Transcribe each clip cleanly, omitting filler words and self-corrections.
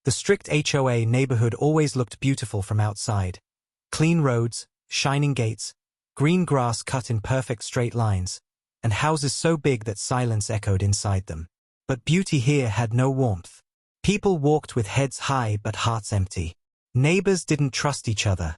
The strict HOA neighborhood always looked beautiful from outside. Clean roads, shining gates, green grass cut in perfect straight lines, and houses so big that silence echoed inside them. But beauty here had no warmth. People walked with heads high but hearts empty. Neighbors didn't trust each other.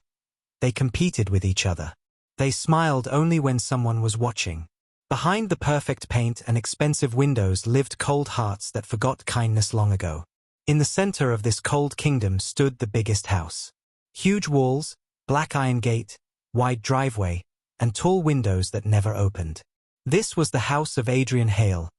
They competed with each other. They smiled only when someone was watching. Behind the perfect paint and expensive windows lived cold hearts that forgot kindness long ago. In the center of this cold kingdom stood the biggest house. Huge walls, black iron gate, wide driveway, and tall windows that never opened. This was the house of Adrian Hale,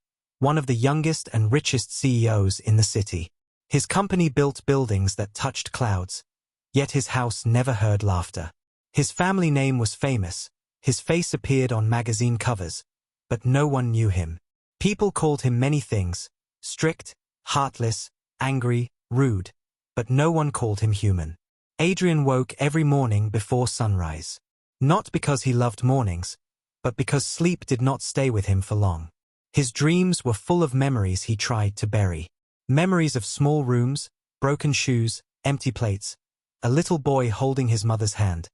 one of the youngest and richest CEOs in the city. His company built buildings that touched clouds, yet his house never heard laughter. His family name was famous, his face appeared on magazine covers, but no one knew him. People called him many things, strict, heartless, angry, rude, but no one called him human. Adrian woke every morning before sunrise. Not because he loved mornings, but because sleep did not stay with him for long. His dreams were full of memories he tried to bury. Memories of small rooms, broken shoes, empty plates, a little boy holding his mother's hand,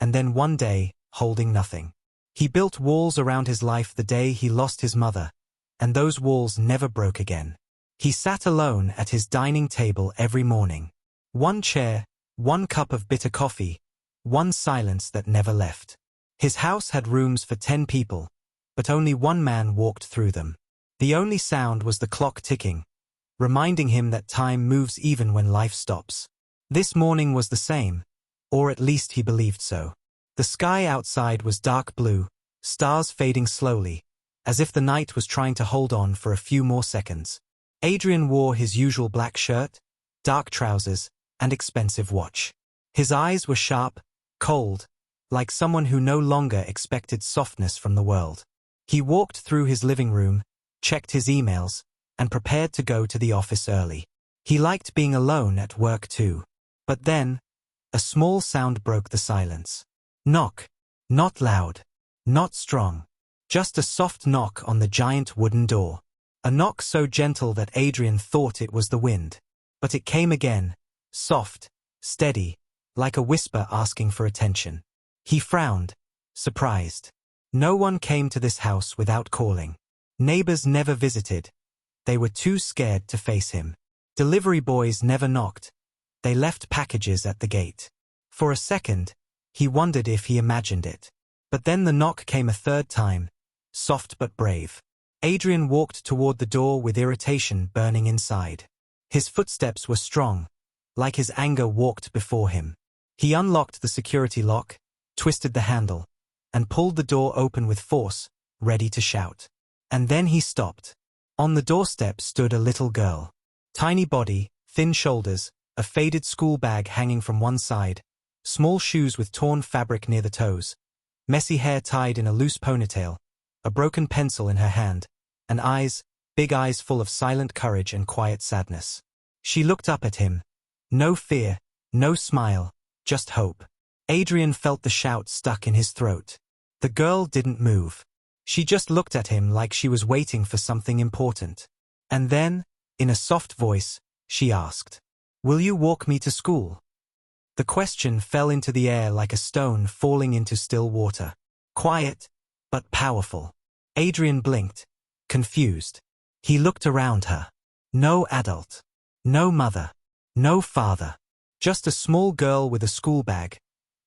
and then one day, holding nothing. He built walls around his life the day he lost his mother, and those walls never broke again. He sat alone at his dining table every morning. One chair, one cup of bitter coffee, one silence that never left. His house had rooms for 10 people, but only one man walked through them. The only sound was the clock ticking, reminding him that time moves even when life stops. This morning was the same, or at least he believed so. The sky outside was dark blue, stars fading slowly, as if the night was trying to hold on for a few more seconds. Adrian wore his usual black shirt, dark trousers, and expensive watch. His eyes were sharp, cold, like someone who no longer expected softness from the world. He walked through his living room, checked his emails, and prepared to go to the office early. He liked being alone at work too. But then, a small sound broke the silence. Knock. Not loud. Not strong. Just a soft knock on the giant wooden door. A knock so gentle that Adrian thought it was the wind. But it came again, soft, steady, like a whisper asking for attention. He frowned, surprised. No one came to this house without calling. Neighbors never visited. They were too scared to face him. Delivery boys never knocked. They left packages at the gate. For a second, he wondered if he imagined it. But then the knock came a third time, soft but brave. Adrian walked toward the door with irritation burning inside. His footsteps were strong, like his anger walked before him. He unlocked the security lock, twisted the handle, and pulled the door open with force, ready to shout. And then he stopped. On the doorstep stood a little girl. Tiny body, thin shoulders, a faded school bag hanging from one side, small shoes with torn fabric near the toes, messy hair tied in a loose ponytail, a broken pencil in her hand, and eyes, big eyes full of silent courage and quiet sadness. She looked up at him. No fear, no smile, just hope. Adrian felt the shout stuck in his throat. The girl didn't move. She just looked at him like she was waiting for something important. And then, in a soft voice, she asked, "Will you walk me to school?" The question fell into the air like a stone falling into still water. Quiet, but powerful. Adrian blinked, confused. He looked around her. No adult. No mother. No father. Just a small girl with a school bag,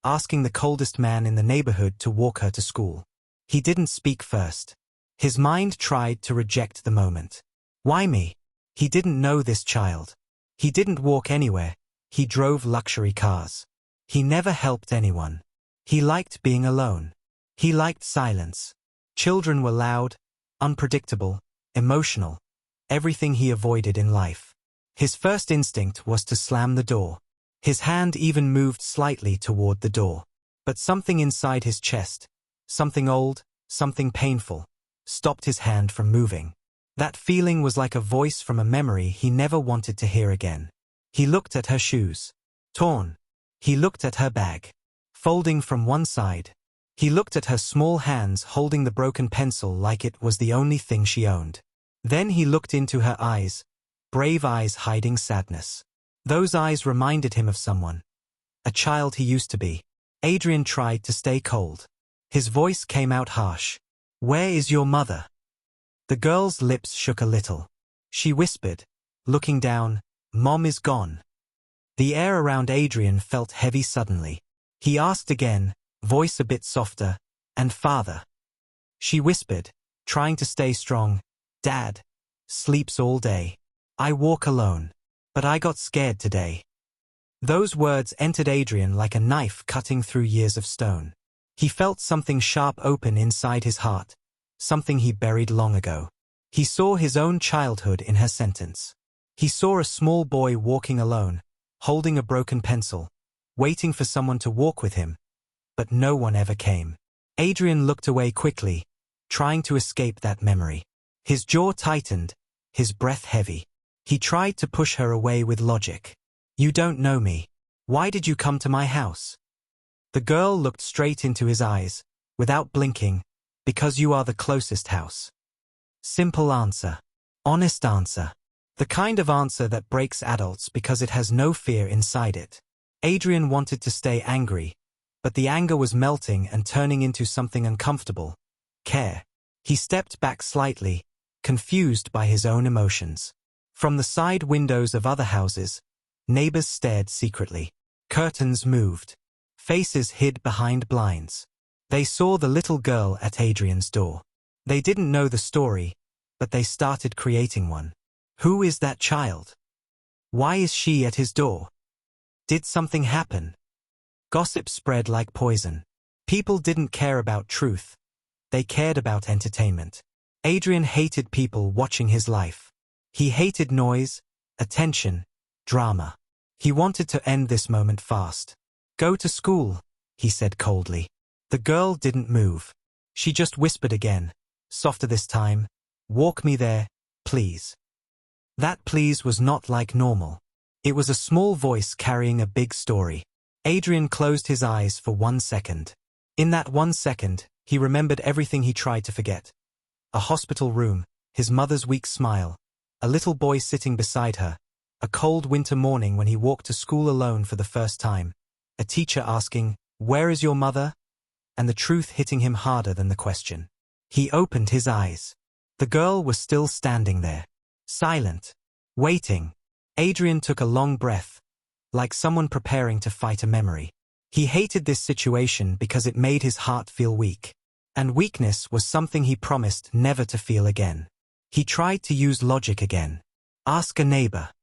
asking the coldest man in the neighborhood to walk her to school. He didn't speak first. His mind tried to reject the moment. Why me? He didn't know this child. He didn't walk anywhere. He drove luxury cars. He never helped anyone. He liked being alone. He liked silence. Children were loud, unpredictable, emotional, everything he avoided in life. His first instinct was to slam the door. His hand even moved slightly toward the door. But something inside his chest, something old, something painful, stopped his hand from moving. That feeling was like a voice from a memory he never wanted to hear again. He looked at her shoes. Torn. He looked at her bag. Folding from one side. He looked at her small hands holding the broken pencil like it was the only thing she owned. Then he looked into her eyes, brave eyes hiding sadness. Those eyes reminded him of someone. A child he used to be. Adrian tried to stay cold. His voice came out harsh. "Where is your mother?" The girl's lips shook a little. She whispered, looking down, "Mom is gone." The air around Adrian felt heavy suddenly. He asked again, voice a bit softer, "And father?" She whispered, trying to stay strong, "Dad sleeps all day. I walk alone. But I got scared today." Those words entered Adrian like a knife cutting through years of stone. He felt something sharp open inside his heart, something he buried long ago. He saw his own childhood in her sentence. He saw a small boy walking alone, holding a broken pencil, waiting for someone to walk with him, but no one ever came. Adrian looked away quickly, trying to escape that memory. His jaw tightened, his breath heavy. He tried to push her away with logic. "You don't know me. Why did you come to my house?" The girl looked straight into his eyes, without blinking, "Because you are the closest house." Simple answer. Honest answer. The kind of answer that breaks adults because it has no fear inside it. Adrian wanted to stay angry, but the anger was melting and turning into something uncomfortable. Care. He stepped back slightly, confused by his own emotions. From the side windows of other houses, neighbors stared secretly. Curtains moved. Faces hid behind blinds. They saw the little girl at Adrian's door. They didn't know the story, but they started creating one. Who is that child? Why is she at his door? Did something happen? Gossip spread like poison. People didn't care about truth. They cared about entertainment. Adrian hated people watching his life. He hated noise, attention, drama. He wanted to end this moment fast. "Go to school," he said coldly. The girl didn't move. She just whispered again, softer this time, "Walk me there, please." That please was not like normal. It was a small voice carrying a big story. Adrian closed his eyes for 1 second. In that 1 second, he remembered everything he tried to forget. A hospital room, his mother's weak smile, a little boy sitting beside her, a cold winter morning when he walked to school alone for the first time, a teacher asking, "Where is your mother?" and the truth hitting him harder than the question. He opened his eyes. The girl was still standing there, silent, waiting. Adrian took a long breath, like someone preparing to fight a memory. He hated this situation because it made his heart feel weak. And weakness was something he promised never to feel again. He tried to use logic again. "Ask a neighbor."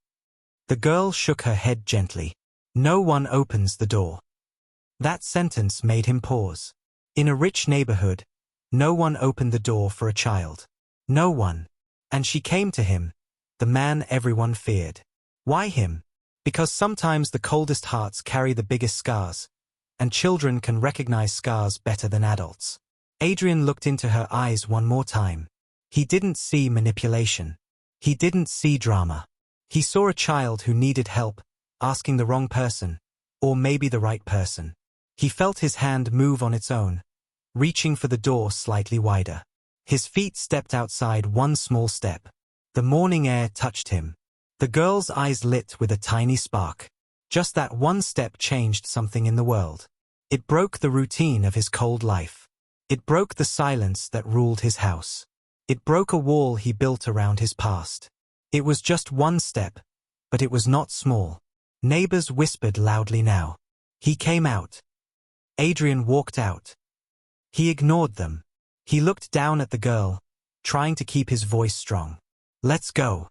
The girl shook her head gently. "No one opens the door." That sentence made him pause. In a rich neighborhood, no one opened the door for a child. No one. And she came to him, the man everyone feared. Why him? Because sometimes the coldest hearts carry the biggest scars, and children can recognize scars better than adults. Adrian looked into her eyes one more time. He didn't see manipulation. He didn't see drama. He saw a child who needed help, asking the wrong person, or maybe the right person. He felt his hand move on its own, reaching for the door slightly wider. His feet stepped outside one small step. The morning air touched him. The girl's eyes lit with a tiny spark. Just that one step changed something in the world. It broke the routine of his cold life. It broke the silence that ruled his house. It broke a wall he built around his past. It was just one step, but it was not small. Neighbors whispered loudly now. He came out. Adrian walked out. He ignored them. He looked down at the girl, trying to keep his voice strong. "Let's go."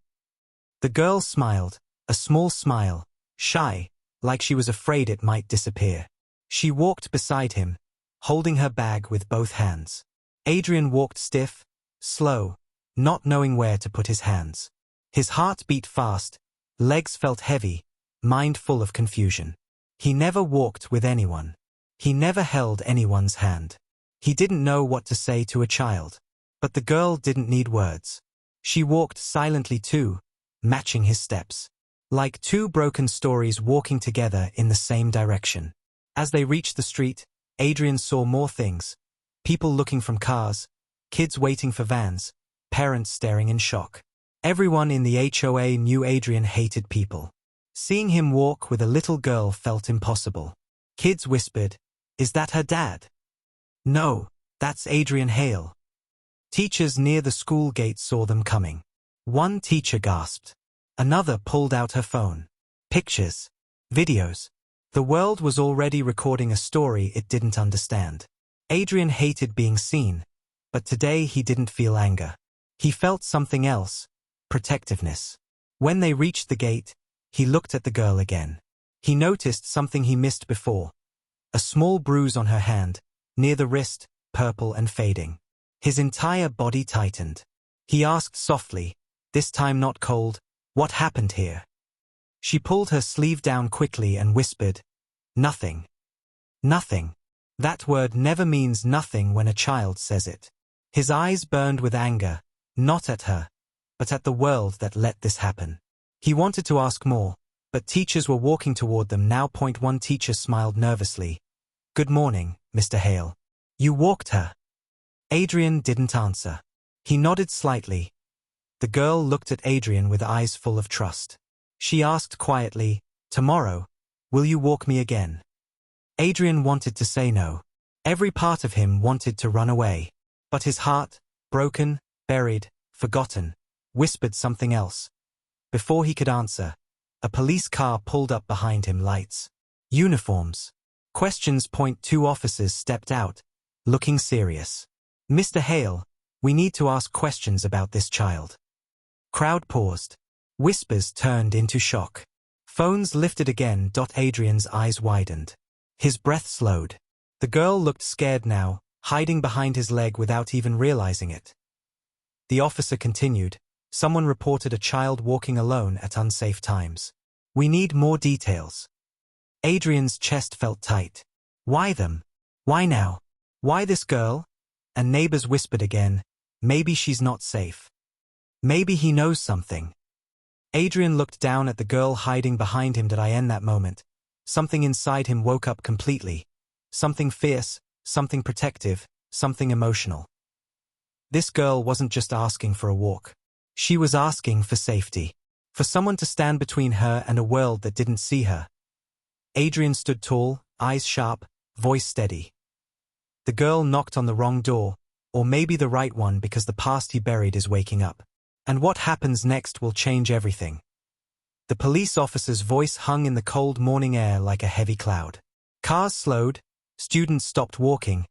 The girl smiled, a small smile, shy, like she was afraid it might disappear. She walked beside him, holding her bag with both hands. Adrian walked stiff, slow, not knowing where to put his hands. His heart beat fast, legs felt heavy, mind full of confusion. He never walked with anyone. He never held anyone's hand. He didn't know what to say to a child. But the girl didn't need words. She walked silently too, matching his steps. Like two broken stories walking together in the same direction. As they reached the street, Adrian saw more things. People looking from cars, kids waiting for vans, parents staring in shock. Everyone in the HOA knew Adrian hated people. Seeing him walk with a little girl felt impossible. Kids whispered, "Is that her dad?" "No, that's Adrian Hale." Teachers near the school gate saw them coming. One teacher gasped. Another pulled out her phone. Pictures. Videos. The world was already recording a story it didn't understand. Adrian hated being seen, but today he didn't feel anger. He felt something else, protectiveness. When they reached the gate, he looked at the girl again. He noticed something he missed before. A small bruise on her hand, near the wrist, purple and fading. His entire body tightened. He asked softly, this time not cold, "What happened here?" She pulled her sleeve down quickly and whispered, "Nothing." Nothing. That word never means nothing when a child says it. His eyes burned with anger, not at her, but at the world that let this happen. He wanted to ask more, but teachers were walking toward them now. One teacher smiled nervously. "Good morning, Mr. Hale. You walked her." Adrian didn't answer. He nodded slightly. The girl looked at Adrian with eyes full of trust. She asked quietly, "Tomorrow, will you walk me again?" Adrian wanted to say no. Every part of him wanted to run away. But his heart, broken, buried, forgotten, whispered something else. Before he could answer, a police car pulled up behind him. Lights. Uniforms. Questions. Two officers stepped out, looking serious. "Mr. Hale, we need to ask questions about this child." Crowd paused. Whispers turned into shock. Phones lifted again. Adrian's eyes widened. His breath slowed. The girl looked scared now, hiding behind his leg without even realizing it. The officer continued, "Someone reported a child walking alone at unsafe times. We need more details." Adrian's chest felt tight. Why them? Why now? Why this girl? And neighbors whispered again, "Maybe she's not safe. Maybe he knows something." Adrian looked down at the girl hiding behind him. In that moment, something inside him woke up completely. Something fierce, something protective, something emotional. This girl wasn't just asking for a walk. She was asking for safety. For someone to stand between her and a world that didn't see her. Adrian stood tall, eyes sharp, voice steady. The girl knocked on the wrong door, or maybe the right one, because the past he buried is waking up. And what happens next will change everything. The police officer's voice hung in the cold morning air like a heavy cloud. Cars slowed, students stopped walking,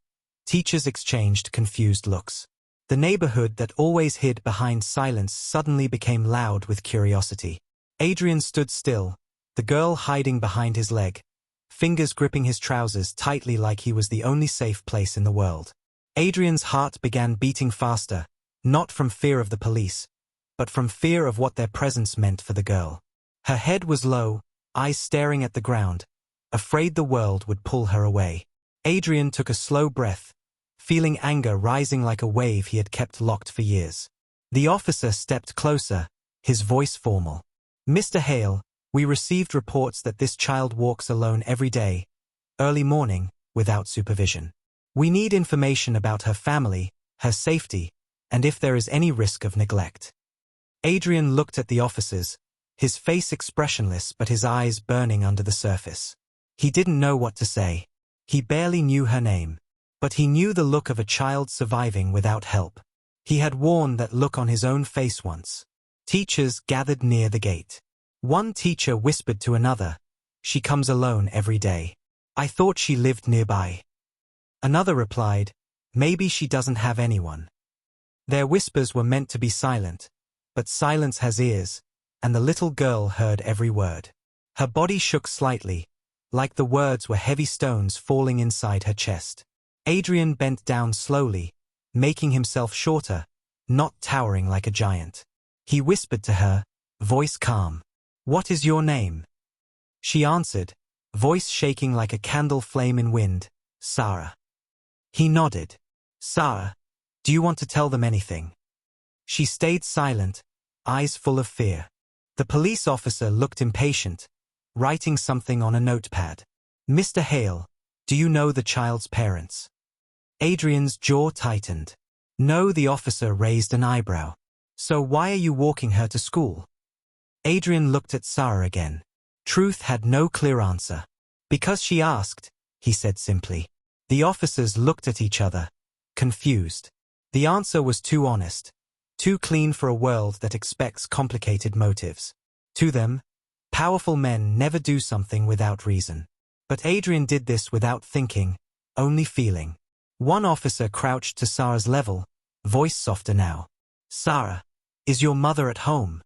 teachers exchanged confused looks. The neighborhood that always hid behind silence suddenly became loud with curiosity. Adrian stood still, the girl hiding behind his leg, fingers gripping his trousers tightly like he was the only safe place in the world. Adrian's heart began beating faster, not from fear of the police, but from fear of what their presence meant for the girl. Her head was low, eyes staring at the ground, afraid the world would pull her away. Adrian took a slow breath, feeling anger rising like a wave he had kept locked for years. The officer stepped closer, his voice formal. "Mr. Hale, we received reports that this child walks alone every day, early morning, without supervision. We need information about her family, her safety, and if there is any risk of neglect." Adrian looked at the officers, his face expressionless but his eyes burning under the surface. He didn't know what to say. He barely knew her name. But he knew the look of a child surviving without help. He had worn that look on his own face once. Teachers gathered near the gate. One teacher whispered to another, "She comes alone every day. I thought she lived nearby." Another replied, "Maybe she doesn't have anyone." Their whispers were meant to be silent, but silence has ears, and the little girl heard every word. Her body shook slightly, like the words were heavy stones falling inside her chest. Adrian bent down slowly, making himself shorter, not towering like a giant. He whispered to her, voice calm, "What is your name?" She answered, voice shaking like a candle flame in wind, "Sarah." He nodded. "Sarah, do you want to tell them anything?" She stayed silent, eyes full of fear. The police officer looked impatient, writing something on a notepad. "Mr. Hale, do you know the child's parents?" Adrian's jaw tightened. "No," the officer raised an eyebrow. "So why are you walking her to school?" Adrian looked at Sarah again. Truth had no clear answer. Because she asked, he said simply. The officers looked at each other, confused. The answer was too honest, too clean for a world that expects complicated motives. To them, powerful men never do something without reason. But Adrian did this without thinking, only feeling. One officer crouched to Sarah's level, voice softer now. Sarah, is your mother at home?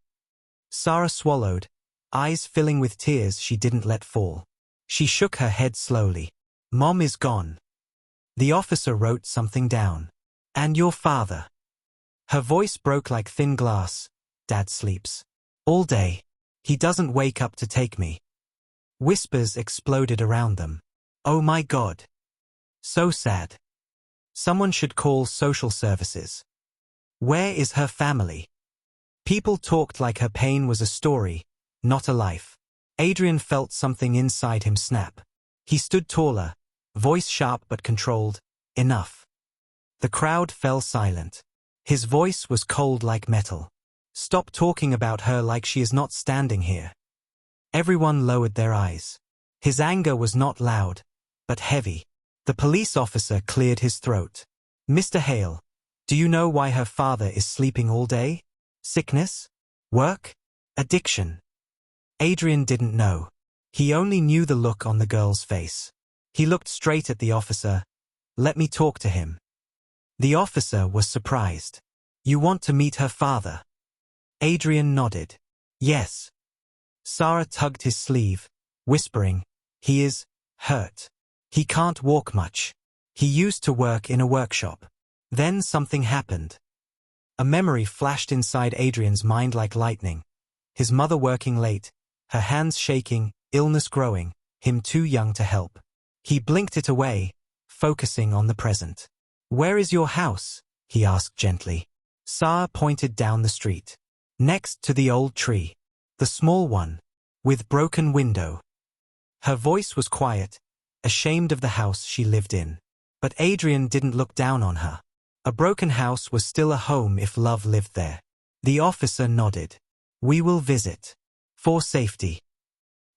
Sarah swallowed, eyes filling with tears she didn't let fall. She shook her head slowly. Mom is gone. The officer wrote something down. And your father? Her voice broke like thin glass. Dad sleeps. All day. He doesn't wake up to take me. Whispers exploded around them. Oh my God. So sad. Someone should call social services. Where is her family? People talked like her pain was a story, not a life. Adrian felt something inside him snap. He stood taller, voice sharp but controlled. Enough. The crowd fell silent. His voice was cold like metal. Stop talking about her like she is not standing here. Everyone lowered their eyes. His anger was not loud, but heavy. The police officer cleared his throat. Mr. Hale, do you know why her father is sleeping all day? Sickness? Work? Addiction? Adrian didn't know. He only knew the look on the girl's face. He looked straight at the officer. Let me talk to him. The officer was surprised. You want to meet her father? Adrian nodded. Yes. Sarah tugged his sleeve, whispering, he is hurt. He can't walk much. He used to work in a workshop. Then something happened. A memory flashed inside Adrian's mind like lightning. His mother working late, her hands shaking, illness growing, him too young to help. He blinked it away, focusing on the present. Where is your house? He asked gently. Sarah pointed down the street. Next to the old tree. The small one, with broken window. Her voice was quiet, ashamed of the house she lived in. But Adrian didn't look down on her. A broken house was still a home if love lived there. The officer nodded. We will visit. For safety.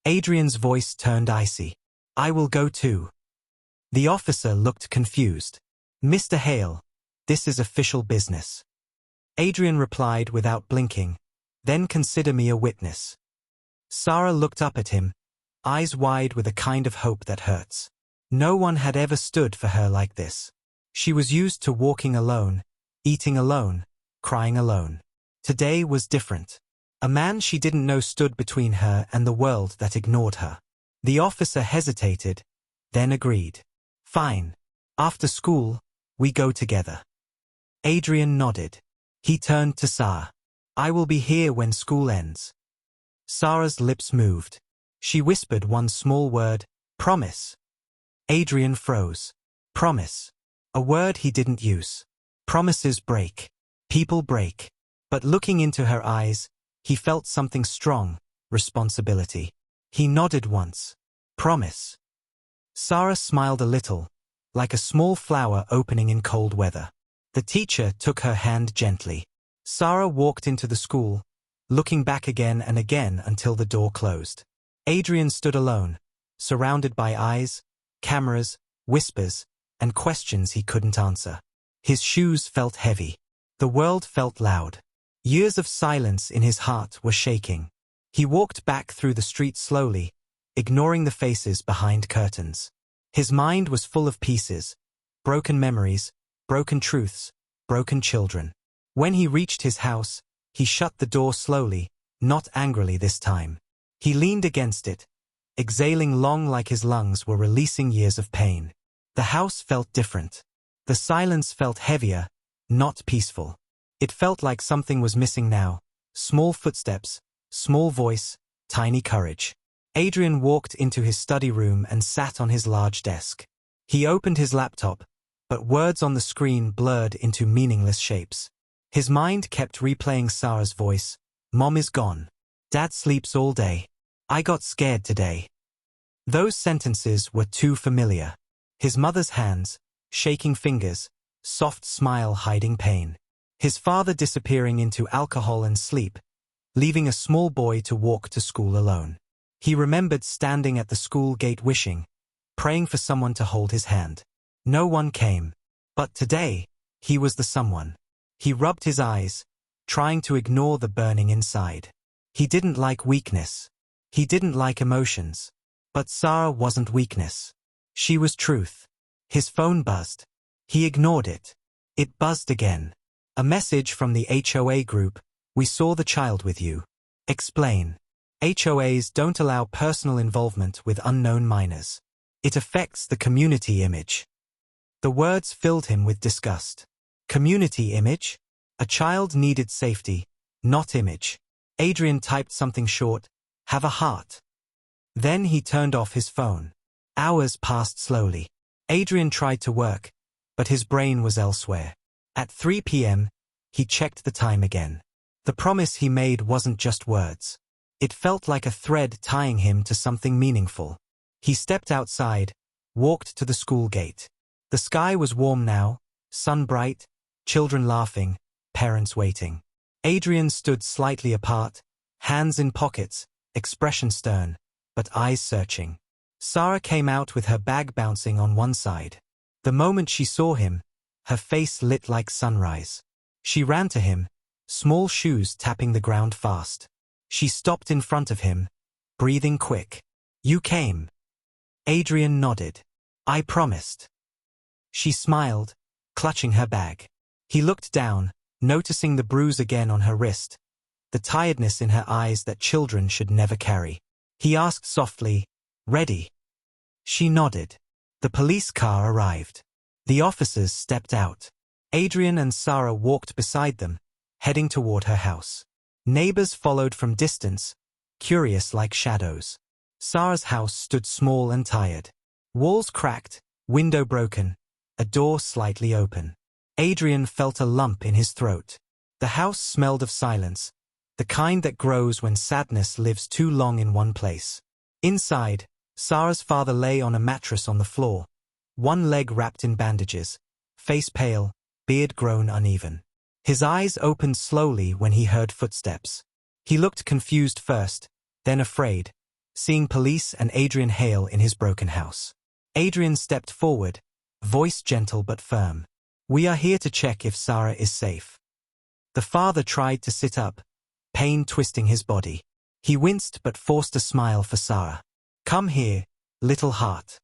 Adrian's voice turned icy. I will go too. The officer looked confused. Mr. Hale, this is official business. Adrian replied without blinking. Then consider me a witness. Sarah looked up at him, eyes wide with a kind of hope that hurts. No one had ever stood for her like this. She was used to walking alone, eating alone, crying alone. Today was different. A man she didn't know stood between her and the world that ignored her. The officer hesitated, then agreed. Fine. After school, we go together. Adrian nodded. He turned to Sarah. I will be here when school ends. Sarah's lips moved. She whispered one small word, promise. Adrian froze. Promise. A word he didn't use. Promises break. People break. But looking into her eyes, he felt something strong, responsibility. He nodded once. Promise. Sarah smiled a little, like a small flower opening in cold weather. The teacher took her hand gently. Sarah walked into the school, looking back again and again until the door closed. Adrian stood alone, surrounded by eyes, cameras, whispers, and questions he couldn't answer. His shoes felt heavy. The world felt loud. Years of silence in his heart were shaking. He walked back through the street slowly, ignoring the faces behind curtains. His mind was full of pieces, broken memories, broken truths, broken children. When he reached his house, he shut the door slowly, not angrily this time. He leaned against it, exhaling long like his lungs were releasing years of pain. The house felt different. The silence felt heavier, not peaceful. It felt like something was missing now. Small footsteps, small voice, tiny courage. Adrian walked into his study room and sat on his large desk. He opened his laptop, but words on the screen blurred into meaningless shapes. His mind kept replaying Sarah's voice. Mom is gone. Dad sleeps all day. I got scared today. Those sentences were too familiar. His mother's hands, shaking fingers, soft smile hiding pain. His father disappearing into alcohol and sleep, leaving a small boy to walk to school alone. He remembered standing at the school gate wishing, praying for someone to hold his hand. No one came. But today, he was the someone. He rubbed his eyes, trying to ignore the burning inside. He didn't like weakness. He didn't like emotions. But Sarah wasn't weakness. She was truth. His phone buzzed. He ignored it. It buzzed again. A message from the HOA group. We saw the child with you. Explain. HOAs don't allow personal involvement with unknown minors. It affects the community image. The words filled him with disgust. Community image? A child needed safety, not image. Adrian typed something short, have a heart. Then he turned off his phone. Hours passed slowly. Adrian tried to work, but his brain was elsewhere. At 3 p.m., he checked the time again. The promise he made wasn't just words. It felt like a thread tying him to something meaningful. He stepped outside, walked to the school gate. The sky was warm now, sun bright, children laughing, parents waiting. Adrian stood slightly apart, hands in pockets, expression stern, but eyes searching. Sarah came out with her bag bouncing on one side. The moment she saw him, her face lit like sunrise. She ran to him, small shoes tapping the ground fast. She stopped in front of him, breathing quick. You came. Adrian nodded. I promised. She smiled, clutching her bag. He looked down, noticing the bruise again on her wrist, the tiredness in her eyes that children should never carry. He asked softly, ready? She nodded. The police car arrived. The officers stepped out. Adrian and Sarah walked beside them, heading toward her house. Neighbors followed from distance, curious like shadows. Sarah's house stood small and tired. Walls cracked, window broken, a door slightly open. Adrian felt a lump in his throat. The house smelled of silence, the kind that grows when sadness lives too long in one place. Inside, Sarah's father lay on a mattress on the floor, one leg wrapped in bandages, face pale, beard grown uneven. His eyes opened slowly when he heard footsteps. He looked confused first, then afraid, seeing police and Adrian Hale in his broken house. Adrian stepped forward, voice gentle but firm. We are here to check if Sarah is safe. The father tried to sit up, pain twisting his body. He winced but forced a smile for Sarah. Come here, little heart.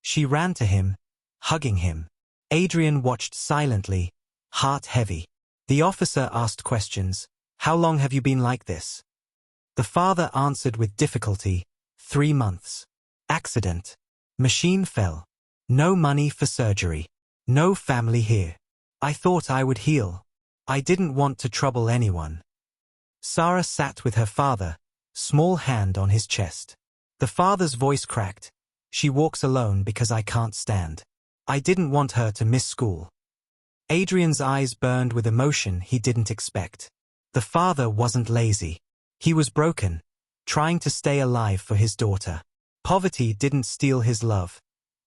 She ran to him, hugging him. Adrian watched silently, heart heavy. The officer asked questions. How long have you been like this? The father answered with difficulty. 3 months. Accident. Machine fell. No money for surgery. No family here. I thought I would heal. I didn't want to trouble anyone. Sarah sat with her father, small hand on his chest. The father's voice cracked. She walks alone because I can't stand. I didn't want her to miss school. Adrian's eyes burned with emotion he didn't expect. The father wasn't lazy. He was broken, trying to stay alive for his daughter. Poverty didn't steal his love.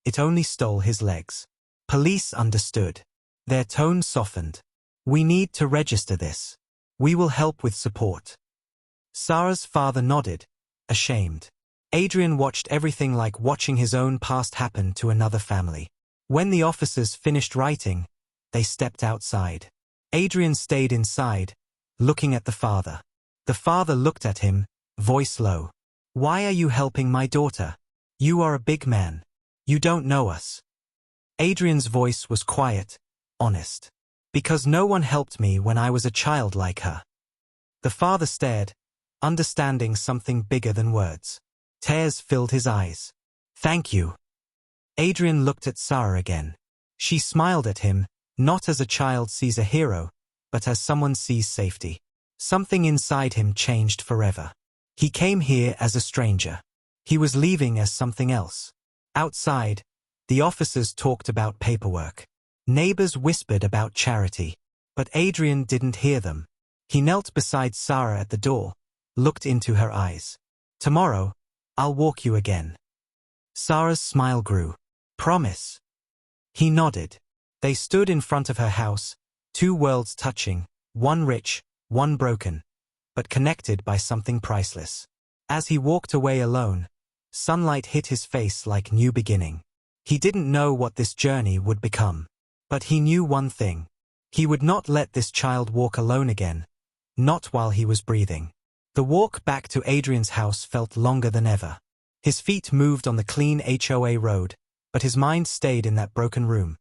It only stole his legs. Police understood. Their tone softened. We need to register this. We will help with support. Sarah's father nodded, ashamed. Adrian watched everything like watching his own past happen to another family. When the officers finished writing, they stepped outside. Adrian stayed inside, looking at the father. The father looked at him, voice low. Why are you helping my daughter? You are a big man. You don't know us. Adrian's voice was quiet, honest. Because no one helped me when I was a child like her. The father stared, understanding something bigger than words. Tears filled his eyes. Thank you. Adrian looked at Sarah again. She smiled at him, not as a child sees a hero, but as someone sees safety. Something inside him changed forever. He came here as a stranger. He was leaving as something else. Outside, the officers talked about paperwork. Neighbors whispered about charity. But Adrian didn't hear them. He knelt beside Sarah at the door, looked into her eyes. Tomorrow, I'll walk you again. Sarah's smile grew. Promise. He nodded. They stood in front of her house, 2 worlds touching, one rich, one broken, but connected by something priceless. As he walked away alone, sunlight hit his face like new beginning. He didn't know what this journey would become. But he knew one thing. He would not let this child walk alone again. Not while he was breathing. The walk back to Adrian's house felt longer than ever. His feet moved on the clean HOA road, but his mind stayed in that broken room.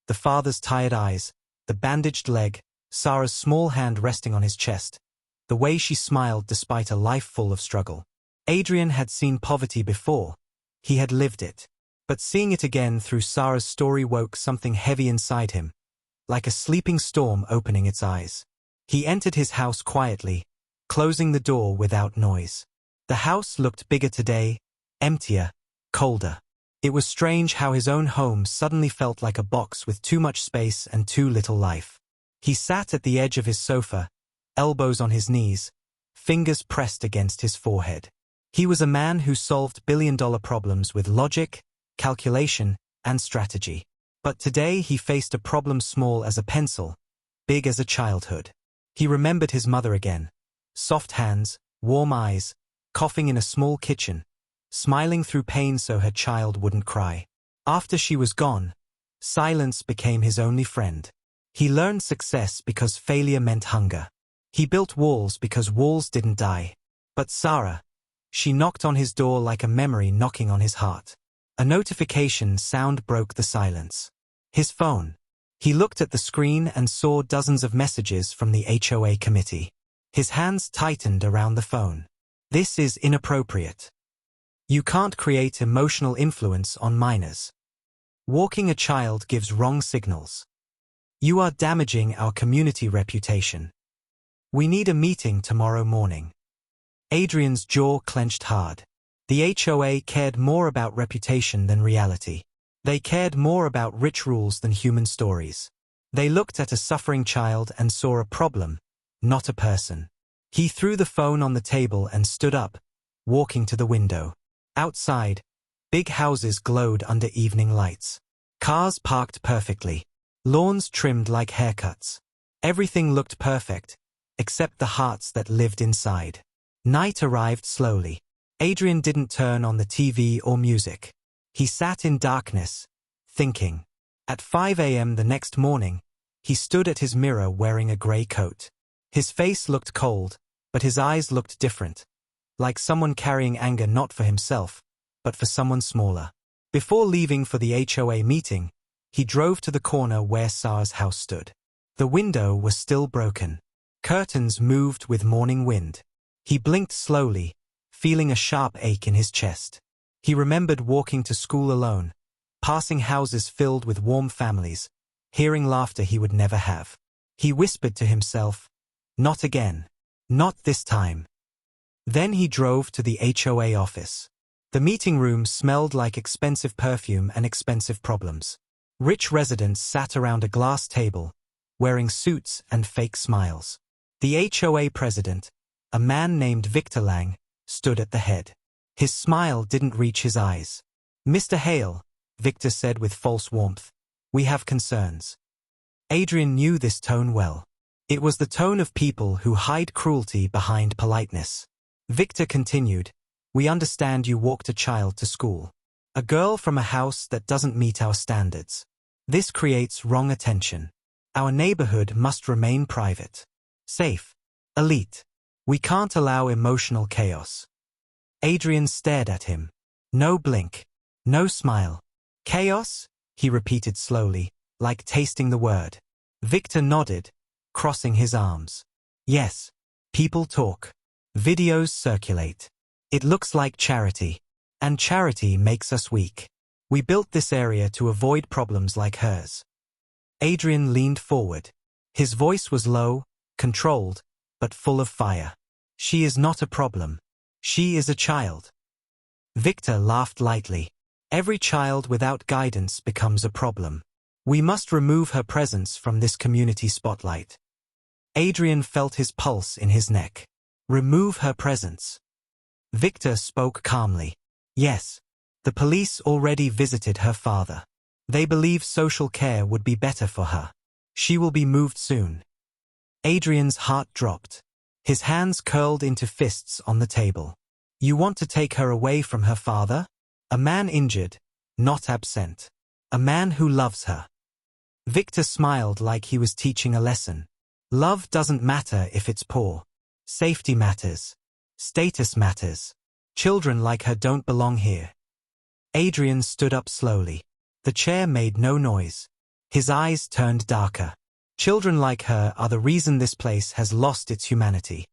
The father's tired eyes, the bandaged leg, Sarah's small hand resting on his chest, the way she smiled despite a life full of struggle. Adrian had seen poverty before. He had lived it. But seeing it again through Sarah's story woke something heavy inside him, like a sleeping storm opening its eyes. He entered his house quietly, closing the door without noise. The house looked bigger today, emptier, colder. It was strange how his own home suddenly felt like a box with too much space and too little life. He sat at the edge of his sofa, elbows on his knees, fingers pressed against his forehead. He was a man who solved billion-dollar problems with logic, calculation, and strategy. But today he faced a problem small as a pencil, big as a childhood. He remembered his mother again. Soft hands, warm eyes, coughing in a small kitchen, smiling through pain so her child wouldn't cry. After she was gone, silence became his only friend. He learned success because failure meant hunger. He built walls because walls didn't die. But Sarah, she knocked on his door like a memory knocking on his heart. A notification sound broke the silence. His phone. He looked at the screen and saw dozens of messages from the HOA committee. His hands tightened around the phone. This is inappropriate. You can't create emotional influence on minors. Walking a child gives wrong signals. You are damaging our community reputation. We need a meeting tomorrow morning. Adrian's jaw clenched hard. The HOA cared more about reputation than reality. They cared more about rich rules than human stories. They looked at a suffering child and saw a problem, not a person. He threw the phone on the table and stood up, walking to the window. Outside, big houses glowed under evening lights. Cars parked perfectly. Lawns trimmed like haircuts. Everything looked perfect, except the hearts that lived inside. Night arrived slowly. Adrian didn't turn on the TV or music. He sat in darkness, thinking. At 5 a.m. the next morning, he stood at his mirror wearing a gray coat. His face looked cold, but his eyes looked different, like someone carrying anger not for himself, but for someone smaller. Before leaving for the HOA meeting, he drove to the corner where Sarah's house stood. The window was still broken. Curtains moved with morning wind. He blinked slowly, feeling a sharp ache in his chest. He remembered walking to school alone, passing houses filled with warm families, hearing laughter he would never have. He whispered to himself, "Not again. Not this time." Then he drove to the HOA office. The meeting room smelled like expensive perfume and expensive problems. Rich residents sat around a glass table, wearing suits and fake smiles. The HOA president, a man named Victor Lang, stood at the head. His smile didn't reach his eyes. "Mr. Hale," Victor said with false warmth, "we have concerns." Adrian knew this tone well. It was the tone of people who hide cruelty behind politeness. Victor continued, "We understand you walked a child to school. A girl from a house that doesn't meet our standards. This creates wrong attention. Our neighborhood must remain private. Safe. Elite. We can't allow emotional chaos." Adrian stared at him. No blink. No smile. "Chaos?" he repeated slowly, like tasting the word. Victor nodded, crossing his arms. "Yes. People talk. Videos circulate. It looks like charity. And charity makes us weak. We built this area to avoid problems like hers." Adrian leaned forward. His voice was low, controlled, but full of fire. "She is not a problem. She is a child." Victor laughed lightly. "Every child without guidance becomes a problem. We must remove her presence from this community spotlight." Adrian felt his pulse in his neck. Remove her presence. Victor spoke calmly. "Yes. The police already visited her father. They believe social care would be better for her. She will be moved soon." Adrian's heart dropped. His hands curled into fists on the table. You want to take her away from her father? A man injured, not absent. A man who loves her. Victor smiled like he was teaching a lesson. Love doesn't matter if it's poor. Safety matters. Status matters. Children like her don't belong here. Adrian stood up slowly. The chair made no noise. His eyes turned darker. Children like her are the reason this place has lost its humanity.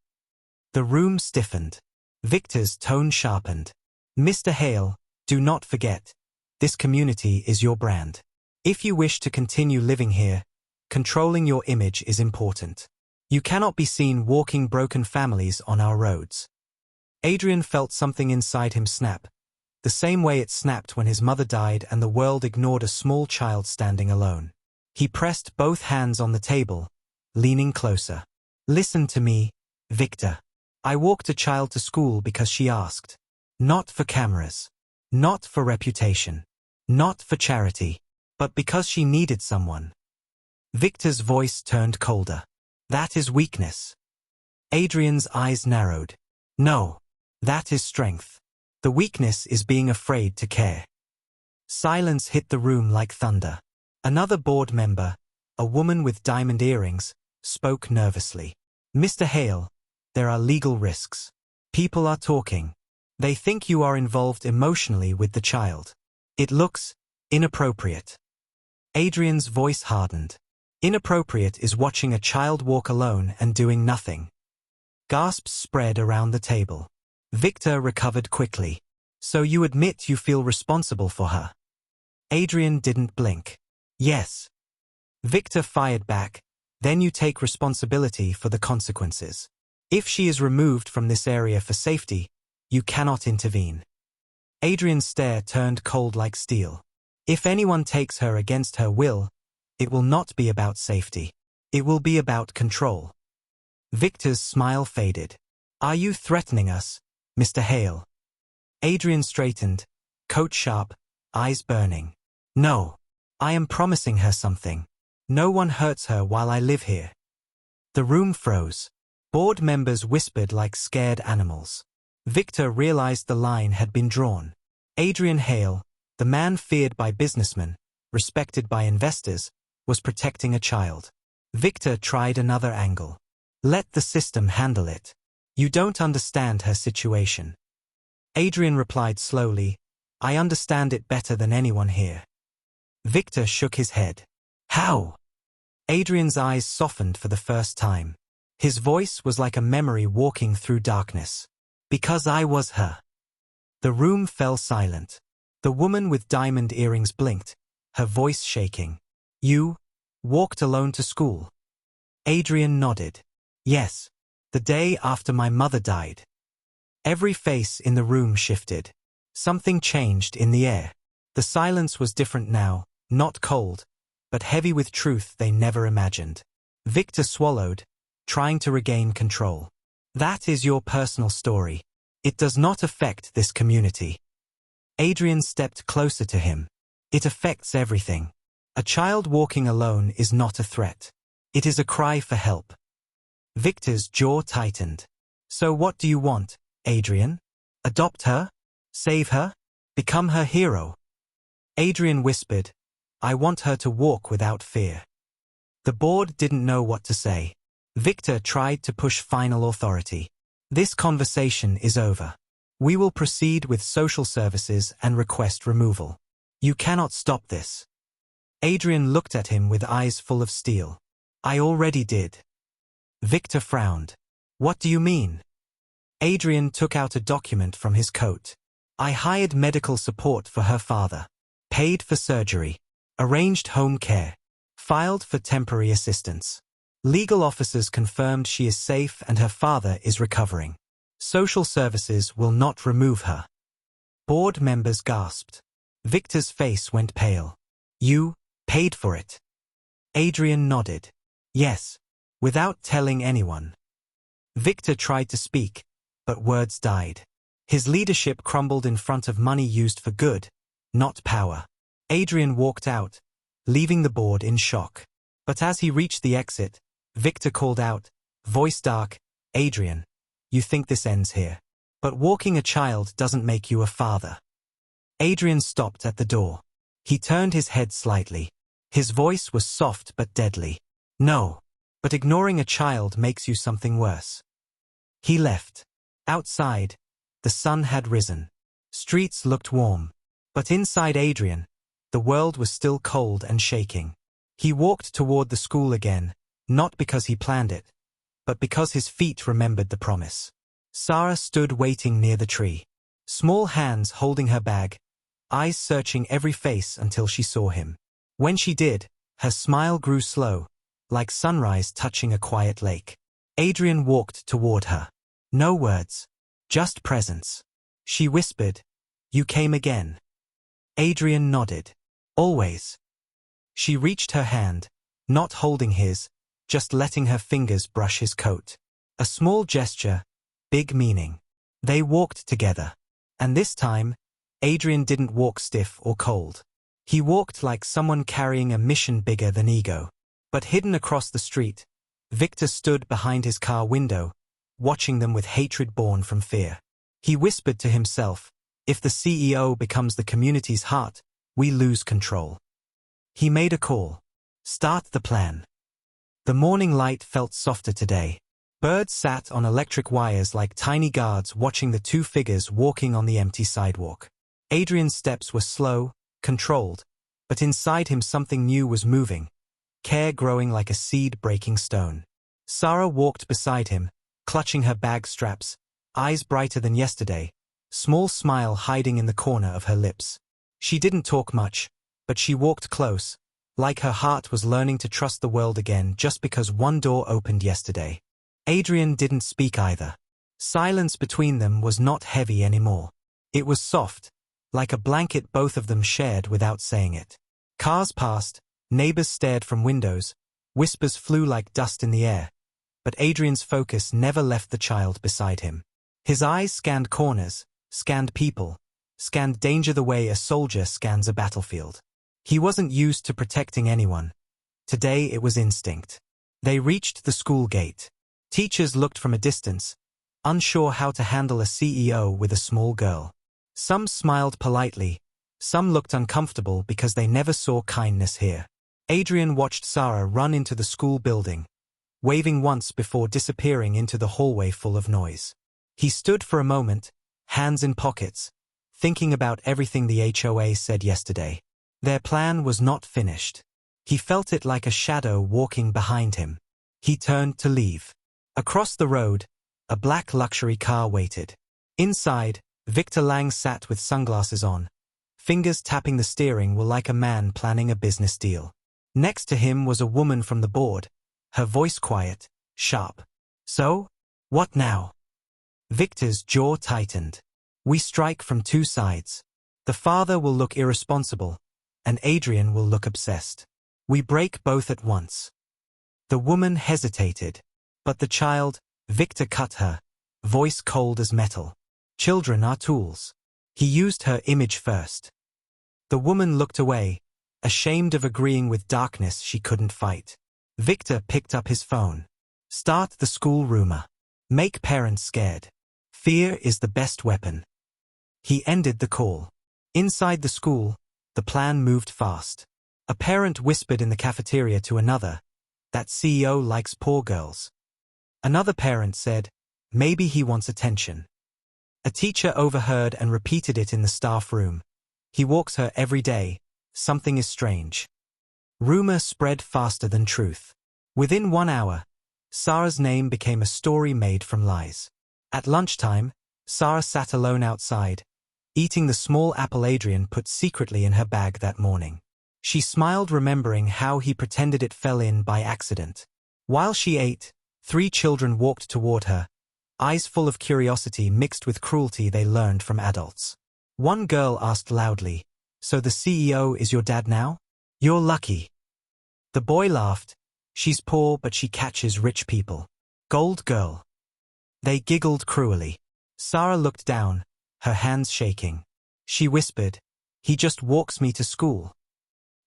The room stiffened. Victor's tone sharpened. Mr. Hale, do not forget, this community is your brand. If you wish to continue living here, controlling your image is important. You cannot be seen walking broken families on our roads. Adrian felt something inside him snap, the same way it snapped when his mother died and the world ignored a small child standing alone. He pressed both hands on the table, leaning closer. Listen to me, Victor. I walked a child to school because she asked. Not for cameras. Not for reputation. Not for charity. But because she needed someone. Victor's voice turned colder. That is weakness. Adrian's eyes narrowed. No. That is strength. The weakness is being afraid to care. Silence hit the room like thunder. Another board member, a woman with diamond earrings, spoke nervously. Mr. Hale, there are legal risks. People are talking. They think you are involved emotionally with the child. It looks inappropriate. Adrian's voice hardened. Inappropriate is watching a child walk alone and doing nothing. Gasps spread around the table. Victor recovered quickly. So you admit you feel responsible for her? Adrian didn't blink. Yes. Victor fired back. Then you take responsibility for the consequences. If she is removed from this area for safety, you cannot intervene. Adrian's stare turned cold like steel. If anyone takes her against her will, it will not be about safety. It will be about control. Victor's smile faded. Are you threatening us, Mr. Hale? Adrian straightened, coat sharp, eyes burning. No. I am promising her something. No one hurts her while I live here. The room froze. Board members whispered like scared animals. Victor realized the line had been drawn. Adrian Hale, the man feared by businessmen, respected by investors, was protecting a child. Victor tried another angle. Let the system handle it. You don't understand her situation. Adrian replied slowly, I understand it better than anyone here. Victor shook his head. How? Adrian's eyes softened for the first time. His voice was like a memory walking through darkness. Because I was her. The room fell silent. The woman with diamond earrings blinked, her voice shaking. You walked alone to school? Adrian nodded. Yes, the day after my mother died. Every face in the room shifted. Something changed in the air. The silence was different now, not cold, but heavy with truth they never imagined. Victor swallowed, trying to regain control. That is your personal story. It does not affect this community. Adrian stepped closer to him. It affects everything. A child walking alone is not a threat. It is a cry for help. Victor's jaw tightened. So what do you want, Adrian? Adopt her? Save her? Become her hero? Adrian whispered, I want her to walk without fear. The board didn't know what to say. Victor tried to push final authority. This conversation is over. We will proceed with social services and request removal. You cannot stop this. Adrian looked at him with eyes full of steel. I already did. Victor frowned. What do you mean? Adrian took out a document from his coat. I hired medical support for her father. Paid for surgery. Arranged home care. Filed for temporary assistance. Legal officers confirmed she is safe and her father is recovering. Social services will not remove her. Board members gasped. Victor's face went pale. You paid for it? Adrian nodded. Yes, without telling anyone. Victor tried to speak, but words died. His leadership crumbled in front of money used for good, not power. Adrian walked out, leaving the board in shock. But as he reached the exit, Victor called out, voice dark, Adrian, you think this ends here? But walking a child doesn't make you a father. Adrian stopped at the door. He turned his head slightly. His voice was soft but deadly. No. But ignoring a child makes you something worse. He left. Outside, the sun had risen. Streets looked warm. But inside Adrian, the world was still cold and shaking. He walked toward the school again, not because he planned it, but because his feet remembered the promise. Sarah stood waiting near the tree. Small hands holding her bag, eyes searching every face until she saw him. When she did, her smile grew slow, like sunrise touching a quiet lake. Adrian walked toward her. No words, just presence. She whispered, "You came again." Adrian nodded. "Always." She reached her hand, not holding his, just letting her fingers brush his coat. A small gesture, big meaning. They walked together. And this time, Adrian didn't walk stiff or cold. He walked like someone carrying a mission bigger than ego. But hidden across the street, Victor stood behind his car window, watching them with hatred born from fear. He whispered to himself, "If the CEO becomes the community's heart, we lose control." He made a call. "Start the plan." The morning light felt softer today. Birds sat on electric wires like tiny guards watching the two figures walking on the empty sidewalk. Adrian's steps were slow, controlled, but inside him something new was moving, care growing like a seed breaking stone. Sarah walked beside him, clutching her bag straps, eyes brighter than yesterday, small smile hiding in the corner of her lips. She didn't talk much, but she walked close, like her heart was learning to trust the world again just because one door opened yesterday. Adrian didn't speak either. Silence between them was not heavy anymore. It was soft, like a blanket both of them shared without saying it. Cars passed, neighbors stared from windows, whispers flew like dust in the air, but Adrian's focus never left the child beside him. His eyes scanned corners, scanned people, scanned danger the way a soldier scans a battlefield. He wasn't used to protecting anyone. Today it was instinct. They reached the school gate. Teachers looked from a distance, unsure how to handle a CEO with a small girl. Some smiled politely, some looked uncomfortable because they never saw kindness here. Adrian watched Sarah run into the school building, waving once before disappearing into the hallway full of noise. He stood for a moment, hands in pockets, thinking about everything the HOA said yesterday. Their plan was not finished. He felt it like a shadow walking behind him. He turned to leave. Across the road, a black luxury car waited. Inside, Victor Lang sat with sunglasses on. Fingers tapping the steering were like a man planning a business deal. Next to him was a woman from the board, her voice quiet, sharp. "So? What now?" Victor's jaw tightened. "We strike from two sides. The father will look irresponsible, and Adrian will look obsessed. We break both at once." The woman hesitated. But the child, Victor cut her, voice cold as metal. "Children are tools." He used her image first. The woman looked away, ashamed of agreeing with darkness she couldn't fight. Victor picked up his phone. "Start the school rumor. Make parents scared. Fear is the best weapon." He ended the call. Inside the school, the plan moved fast. A parent whispered in the cafeteria to another, "That CEO likes poor girls." Another parent said, "Maybe he wants attention." A teacher overheard and repeated it in the staff room. "He walks her every day. Something is strange." Rumor spread faster than truth. Within 1 hour, Sarah's name became a story made from lies. At lunchtime, Sarah sat alone outside, eating the small apple Adrian put secretly in her bag that morning. She smiled, remembering how he pretended it fell in by accident. While she ate, 3 children walked toward her, eyes full of curiosity mixed with cruelty they learned from adults. One girl asked loudly, "So the CEO is your dad now? You're lucky." The boy laughed. "She's poor but she catches rich people. Gold girl." They giggled cruelly. Sarah looked down, her hands shaking. She whispered, "He just walks me to school."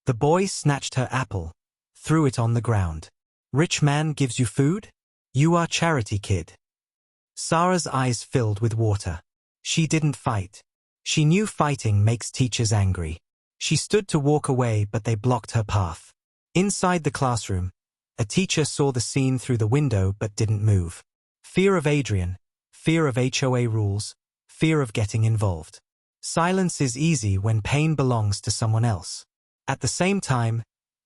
The boy snatched her apple, threw it on the ground. "Rich man gives you food? You are charity kid." Sarah's eyes filled with water. She didn't fight. She knew fighting makes teachers angry. She stood to walk away, but they blocked her path. Inside the classroom, a teacher saw the scene through the window but didn't move. Fear of Adrian, fear of HOA rules, fear of getting involved. Silence is easy when pain belongs to someone else. At the same time,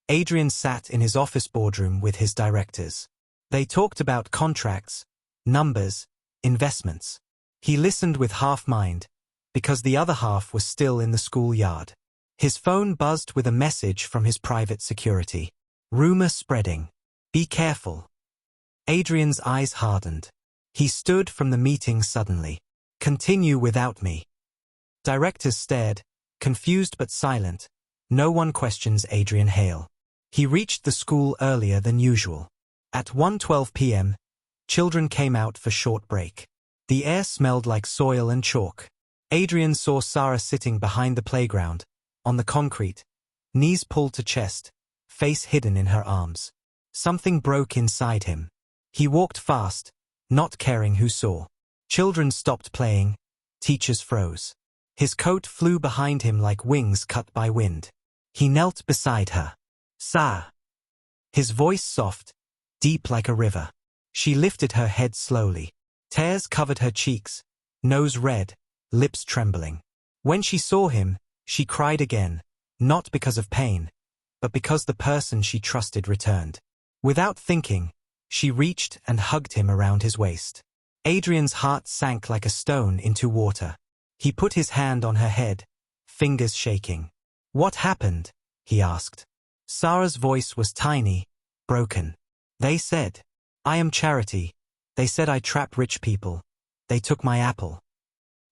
Adrian sat in his office boardroom with his directors. They talked about contracts, numbers, investments. He listened with half mind, because the other half was still in the schoolyard. His phone buzzed with a message from his private security. Rumor spreading. Be careful. Adrian's eyes hardened. He stood from the meeting suddenly. Continue without me. Directors stared, confused but silent. No one questions Adrian Hale. He reached the school earlier than usual. At 1:12 p.m., children came out for short break. The air smelled like soil and chalk. Adrian saw Sarah sitting behind the playground, on the concrete, knees pulled to chest, face hidden in her arms. Something broke inside him. He walked fast, not caring who saw. Children stopped playing. Teachers froze. His coat flew behind him like wings cut by wind. He knelt beside her. Sa. His voice soft, deep like a river. She lifted her head slowly. Tears covered her cheeks, nose red, lips trembling. When she saw him, she cried again, not because of pain, but because the person she trusted returned. Without thinking, she reached and hugged him around his waist. Adrian's heart sank like a stone into water. He put his hand on her head, fingers shaking. What happened? He asked. Sarah's voice was tiny, broken. They said, I am charity. They said I trap rich people. They took my apple.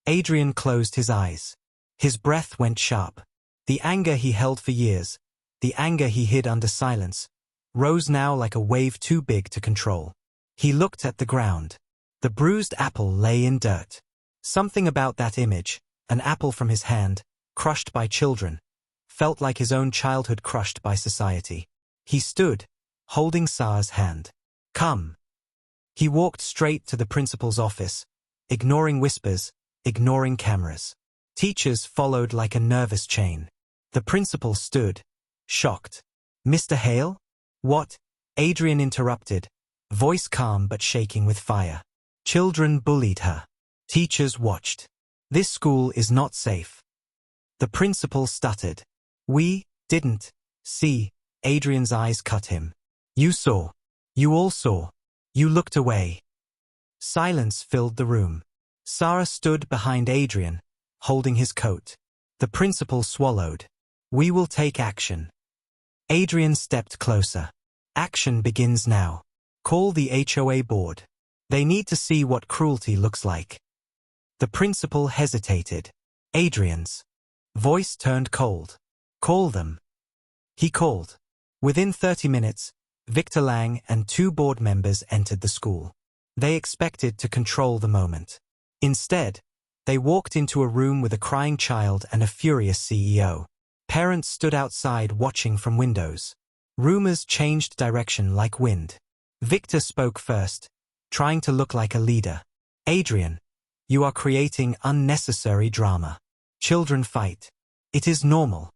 Adrian closed his eyes. His breath went sharp. The anger he held for years, the anger he hid under silence, rose now like a wave too big to control. He looked at the ground. The bruised apple lay in dirt. Something about that image, an apple from his hand, crushed by children, felt like his own childhood crushed by society. He stood, holding Sarah's hand. Come. He walked straight to the principal's office, ignoring whispers, ignoring cameras. Teachers followed like a nervous chain. The principal stood, shocked. Mr. Hale? What? Adrian interrupted, voice calm but shaking with fire. Children bullied her. Teachers watched. This school is not safe. The principal stuttered. We didn't see. Adrian's eyes cut him. You saw. You all saw. You looked away. Silence filled the room. Sarah stood behind Adrian, holding his coat. The principal swallowed. We will take action. Adrian stepped closer. Action begins now. Call the HOA board. They need to see what cruelty looks like. The principal hesitated. Adrian's voice turned cold. Call them. He called. Within 30 minutes, Victor Lang and 2 board members entered the school. They expected to control the moment. Instead, they walked into a room with a crying child and a furious CEO. Parents stood outside watching from windows. Rumors changed direction like wind. Victor spoke first, trying to look like a leader. Adrian, you are creating unnecessary drama. Children fight. It is normal.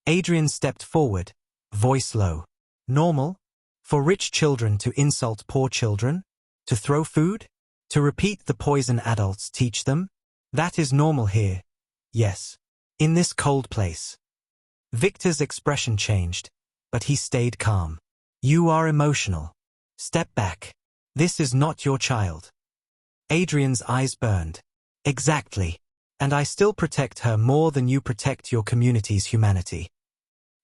Adrian stepped forward, voice low. Normal? For rich children to insult poor children? To throw food? To repeat the poison adults teach them? That is normal here. Yes. In this cold place. Victor's expression changed, but he stayed calm. You are emotional. Step back. This is not your child. Adrian's eyes burned. Exactly. And I still protect her more than you protect your community's humanity.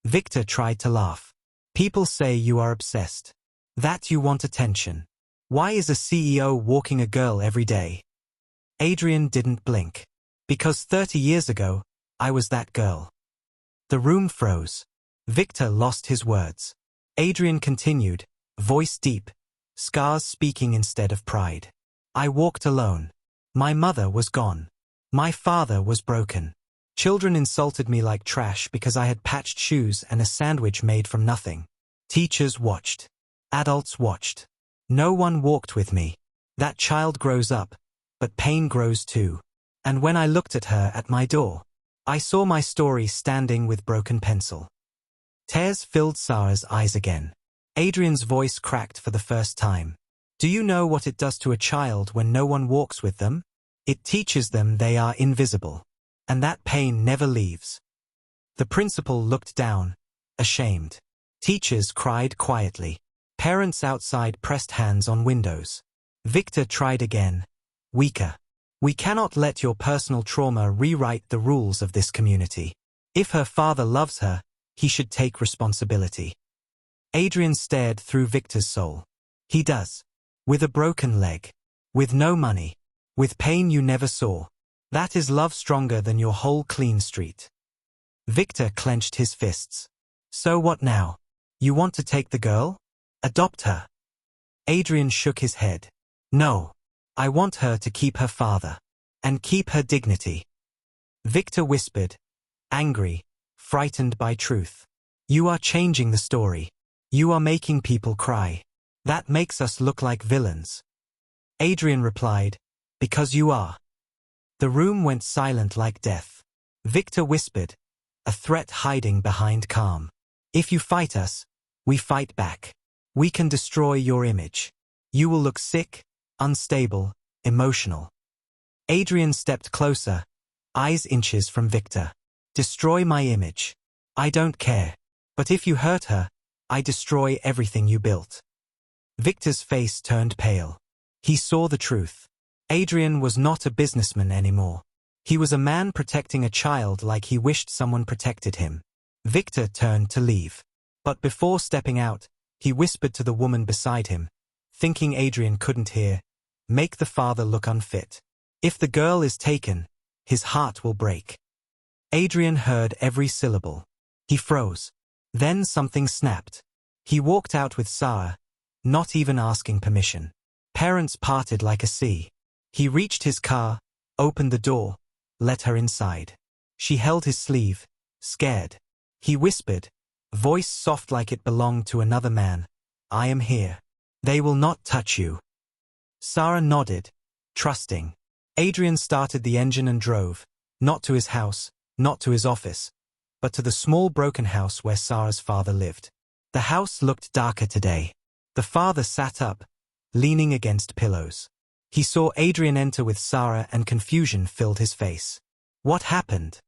Victor tried to laugh. People say you are obsessed. That you want attention. Why is a CEO walking a girl every day? Adrian didn't blink. Because 30 years ago, I was that girl. The room froze. Victor lost his words. Adrian continued, voice deep, scars speaking instead of pride. I walked alone. My mother was gone. My father was broken. Children insulted me like trash because I had patched shoes and a sandwich made from nothing. Teachers watched. Adults watched. No one walked with me. That child grows up, but pain grows too. And when I looked at her at my door, I saw my story standing with broken pencil. Tears filled Sarah's eyes again. Adrian's voice cracked for the first time. Do you know what it does to a child when no one walks with them? It teaches them they are invisible. And that pain never leaves. The principal looked down, ashamed. Teachers cried quietly. Parents outside pressed hands on windows. Victor tried again, weaker. We cannot let your personal trauma rewrite the rules of this community. If her father loves her, he should take responsibility. Adrian stared through Victor's soul. He does. With a broken leg. With no money. With pain you never saw. That is love stronger than your whole clean street. Victor clenched his fists. So what now? You want to take the girl? Adopt her. Adrian shook his head. No. I want her to keep her father. And keep her dignity. Victor whispered, angry, frightened by truth. You are changing the story. You are making people cry. That makes us look like villains. Adrian replied, because you are. The room went silent like death. Victor whispered, a threat hiding behind calm. If you fight us, we fight back. We can destroy your image. You will look sick, unstable, emotional. Adrian stepped closer, eyes inches from Victor. Destroy my image. I don't care. But if you hurt her, I destroy everything you built. Victor's face turned pale. He saw the truth. Adrian was not a businessman anymore. He was a man protecting a child like he wished someone protected him. Victor turned to leave. But before stepping out, he whispered to the woman beside him, thinking Adrian couldn't hear, make the father look unfit. If the girl is taken, his heart will break. Adrian heard every syllable. He froze. Then something snapped. He walked out with Sarah, not even asking permission. Parents parted like a sea. He reached his car, opened the door, let her inside. She held his sleeve, scared. He whispered, voice soft like it belonged to another man, I am here. They will not touch you. Sarah nodded, trusting. Adrian started the engine and drove, not to his house, not to his office, but to the small broken house where Sarah's father lived. The house looked darker today. The father sat up, leaning against pillows. He saw Adrian enter with Sarah and confusion filled his face. What happened?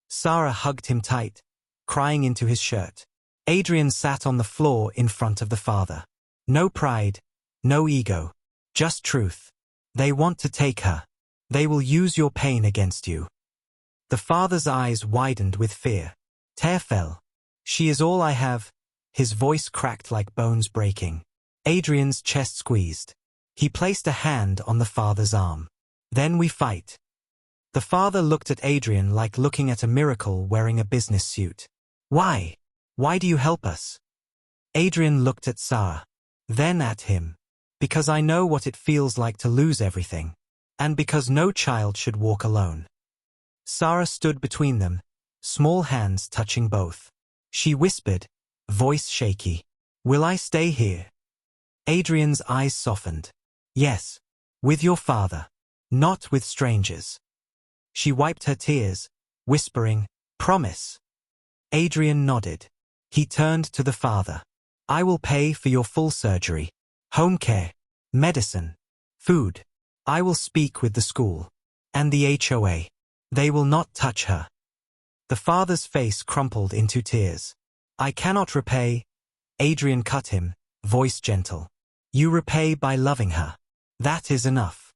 Sarah hugged him tight, crying into his shirt. Adrian sat on the floor in front of the father. No pride, no ego, just truth. They want to take her. They will use your pain against you. The father's eyes widened with fear. Tear fell. She is all I have. His voice cracked like bones breaking. Adrian's chest squeezed. He placed a hand on the father's arm. Then we fight. The father looked at Adrian like looking at a miracle wearing a business suit. Why? Why do you help us? Adrian looked at Sarah. Then at him. Because I know what it feels like to lose everything. And because no child should walk alone. Sarah stood between them, small hands touching both. She whispered, voice shaky. Will I stay here? Adrian's eyes softened. Yes. With your father. Not with strangers. She wiped her tears, whispering, promise. Adrian nodded. He turned to the father. I will pay for your full surgery, home care, medicine, food. I will speak with the school. And the HOA. They will not touch her. The father's face crumpled into tears. I cannot repay. Adrian cut him, voice gentle. You repay by loving her. That is enough.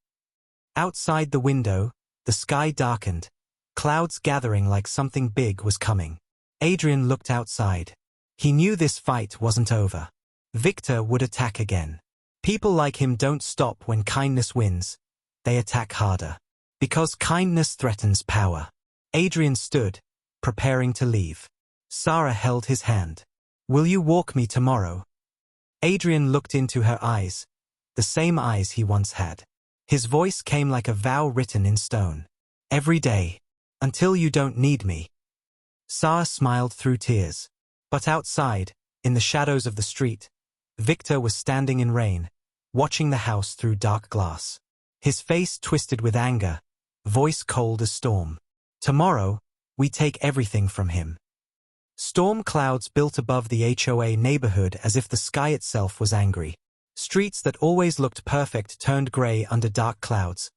Outside the window, the sky darkened, clouds gathering like something big was coming. Adrian looked outside. He knew this fight wasn't over. Victor would attack again. People like him don't stop when kindness wins. They attack harder. Because kindness threatens power. Adrian stood, preparing to leave. Sarah held his hand. Will you walk me tomorrow? Adrian looked into her eyes, the same eyes he once had. His voice came like a vow written in stone. Every day. Until you don't need me. Sarah smiled through tears. But outside, in the shadows of the street, Victor was standing in rain, watching the house through dark glass. His face twisted with anger, voice cold as storm. Tomorrow, we take everything from him. Storm clouds built above the HOA neighborhood as if the sky itself was angry. Streets that always looked perfect turned gray under dark clouds,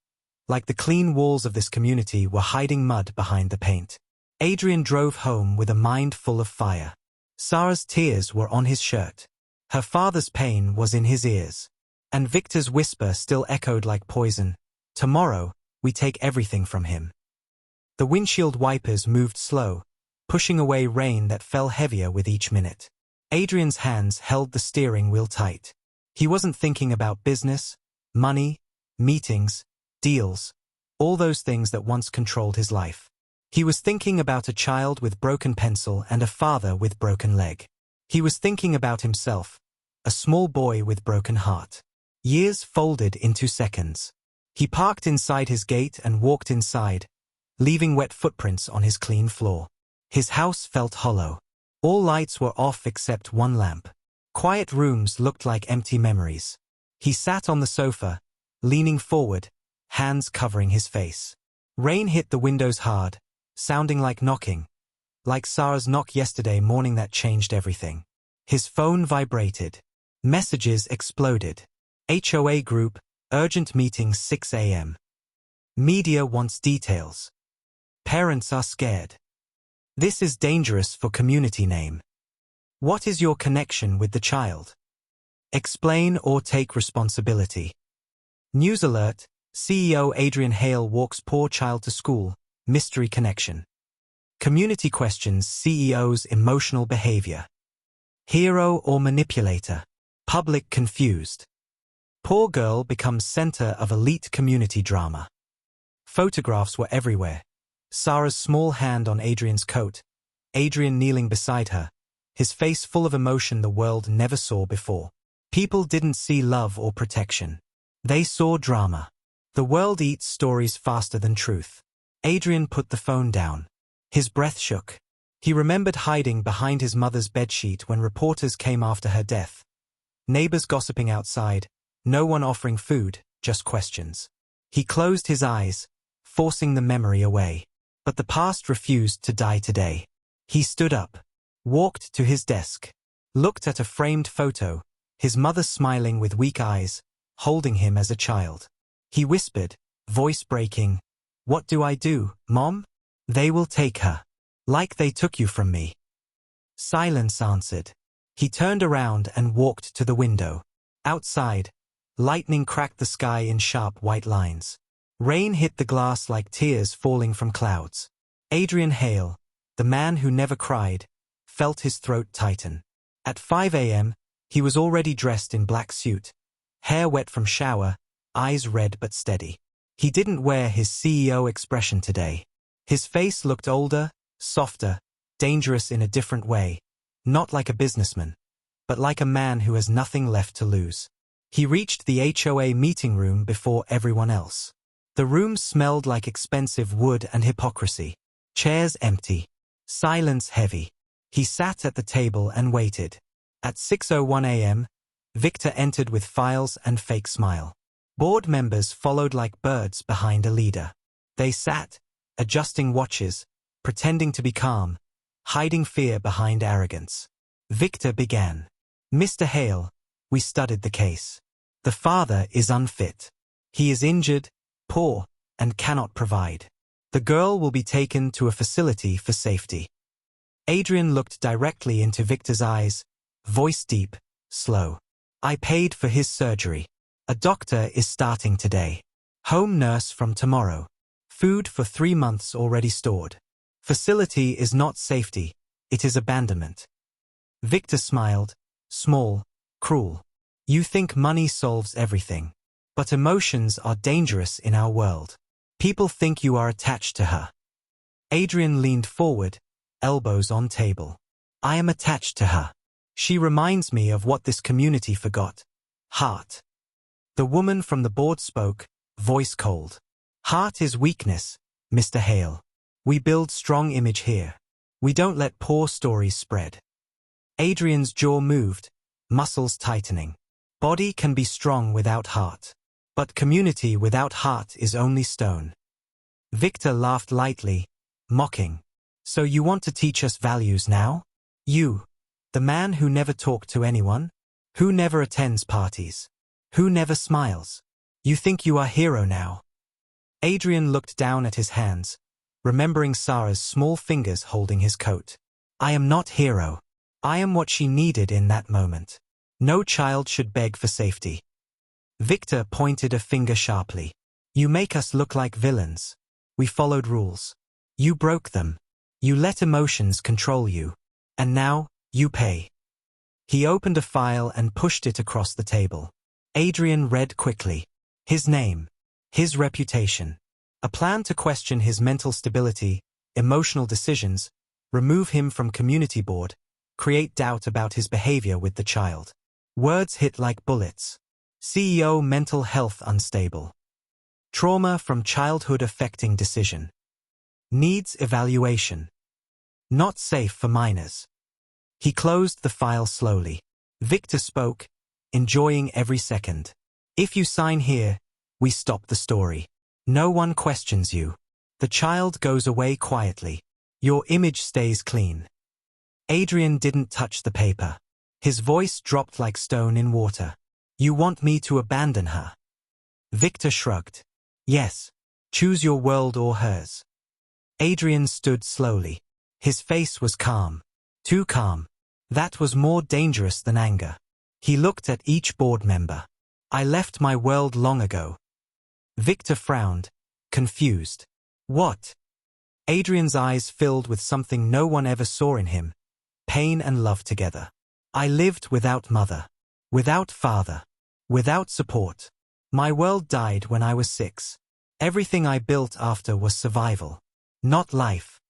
like the clean walls of this community were hiding mud behind the paint. Adrian drove home with a mind full of fire. Sarah's tears were on his shirt. Her father's pain was in his ears. And Victor's whisper still echoed like poison. Tomorrow, we take everything from him. The windshield wipers moved slow, pushing away rain that fell heavier with each minute. Adrian's hands held the steering wheel tight. He wasn't thinking about business, money, meetings, deals, all those things that once controlled his life. He was thinking about a child with broken pencil and a father with broken leg. He was thinking about himself, a small boy with broken heart. Years folded into seconds. He parked inside his gate and walked inside, leaving wet footprints on his clean floor. His house felt hollow. All lights were off except one lamp. Quiet rooms looked like empty memories. He sat on the sofa, leaning forward, hands covering his face. Rain hit the windows hard, sounding like knocking, like Sarah's knock yesterday morning that changed everything. His phone vibrated. Messages exploded. HOA group, urgent meeting 6 a.m. Media wants details. Parents are scared. This is dangerous for community name. What is your connection with the child? Explain or take responsibility. News alert, CEO Adrian Hale walks poor child to school, mystery connection. Community questions CEO's emotional behavior. Hero or manipulator? Public confused. Poor girl becomes center of elite community drama. Photographs were everywhere. Sarah's small hand on Adrian's coat, Adrian kneeling beside her, his face full of emotion the world never saw before. People didn't see love or protection. They saw drama. The world eats stories faster than truth. Adrian put the phone down. His breath shook. He remembered hiding behind his mother's bedsheet when reporters came after her death. Neighbors gossiping outside, no one offering food, just questions. He closed his eyes, forcing the memory away. But the past refused to die today. He stood up, walked to his desk, looked at a framed photo, his mother smiling with weak eyes, holding him as a child. He whispered, voice breaking, "What do I do, Mom? They will take her. Like they took you from me." Silence answered. He turned around and walked to the window. Outside, lightning cracked the sky in sharp white lines. Rain hit the glass like tears falling from clouds. Adrian Hale, the man who never cried, felt his throat tighten. At 5 a.m., he was already dressed in black suit, hair wet from shower, eyes red but steady. He didn't wear his CEO expression today. His face looked older, softer, dangerous in a different way, not like a businessman, but like a man who has nothing left to lose. He reached the HOA meeting room before everyone else. The room smelled like expensive wood and hypocrisy. Chairs empty. Silence heavy. He sat at the table and waited. At 6:01 a.m., Victor entered with files and fake smile. Board members followed like birds behind a leader. They sat, adjusting watches, pretending to be calm, hiding fear behind arrogance. Victor began. "Mr. Hale, we studied the case. The father is unfit. He is injured, poor, and cannot provide. The girl will be taken to a facility for safety." Adrian looked directly into Victor's eyes, voice deep, slow. "I paid for his surgery. A doctor is starting today. Home nurse from tomorrow. Food for 3 months already stored. Facility is not safety, it is abandonment." Victor smiled, small, cruel. "You think money solves everything. But emotions are dangerous in our world. People think you are attached to her." Adrian leaned forward, elbows on table. "I am attached to her. She reminds me of what this community forgot. Heart." The woman from the board spoke, voice cold. "Heart is weakness, Mr. Hale. We build strong image here. We don't let poor stories spread." Adrian's jaw moved, muscles tightening. Body can be strong without heart. But community without heart is only stone. Victor laughed lightly, mocking. So you want to teach us values now? You, the man who never talked to anyone? Who never attends parties? Who never smiles? You think you are hero now? Adrian looked down at his hands, remembering Sarah's small fingers holding his coat. I am not hero. I am what she needed in that moment. No child should beg for safety. Victor pointed a finger sharply. You make us look like villains. We followed rules. You broke them. You let emotions control you. And now, you pay. He opened a file and pushed it across the table. Adrian read quickly. His name. His reputation. A plan to question his mental stability, emotional decisions, remove him from community board, create doubt about his behavior with the child. Words hit like bullets. CEO mental health unstable. Trauma from childhood affecting decision. Needs evaluation. Not safe for minors. He closed the file slowly. Victor spoke, enjoying every second. If you sign here, we stop the story. No one questions you. The child goes away quietly. Your image stays clean. Adrian didn't touch the paper. His voice dropped like stone in water. You want me to abandon her? Victor shrugged. Yes. Choose your world or hers. Adrian stood slowly. His face was calm. Too calm. That was more dangerous than anger. He looked at each board member. I left my world long ago. Victor frowned, confused. What? Adrian's eyes filled with something no one ever saw in him. Pain and love together. I lived without mother. Without father. Without support. My world died when I was 6. Everything I built after was survival. Not life.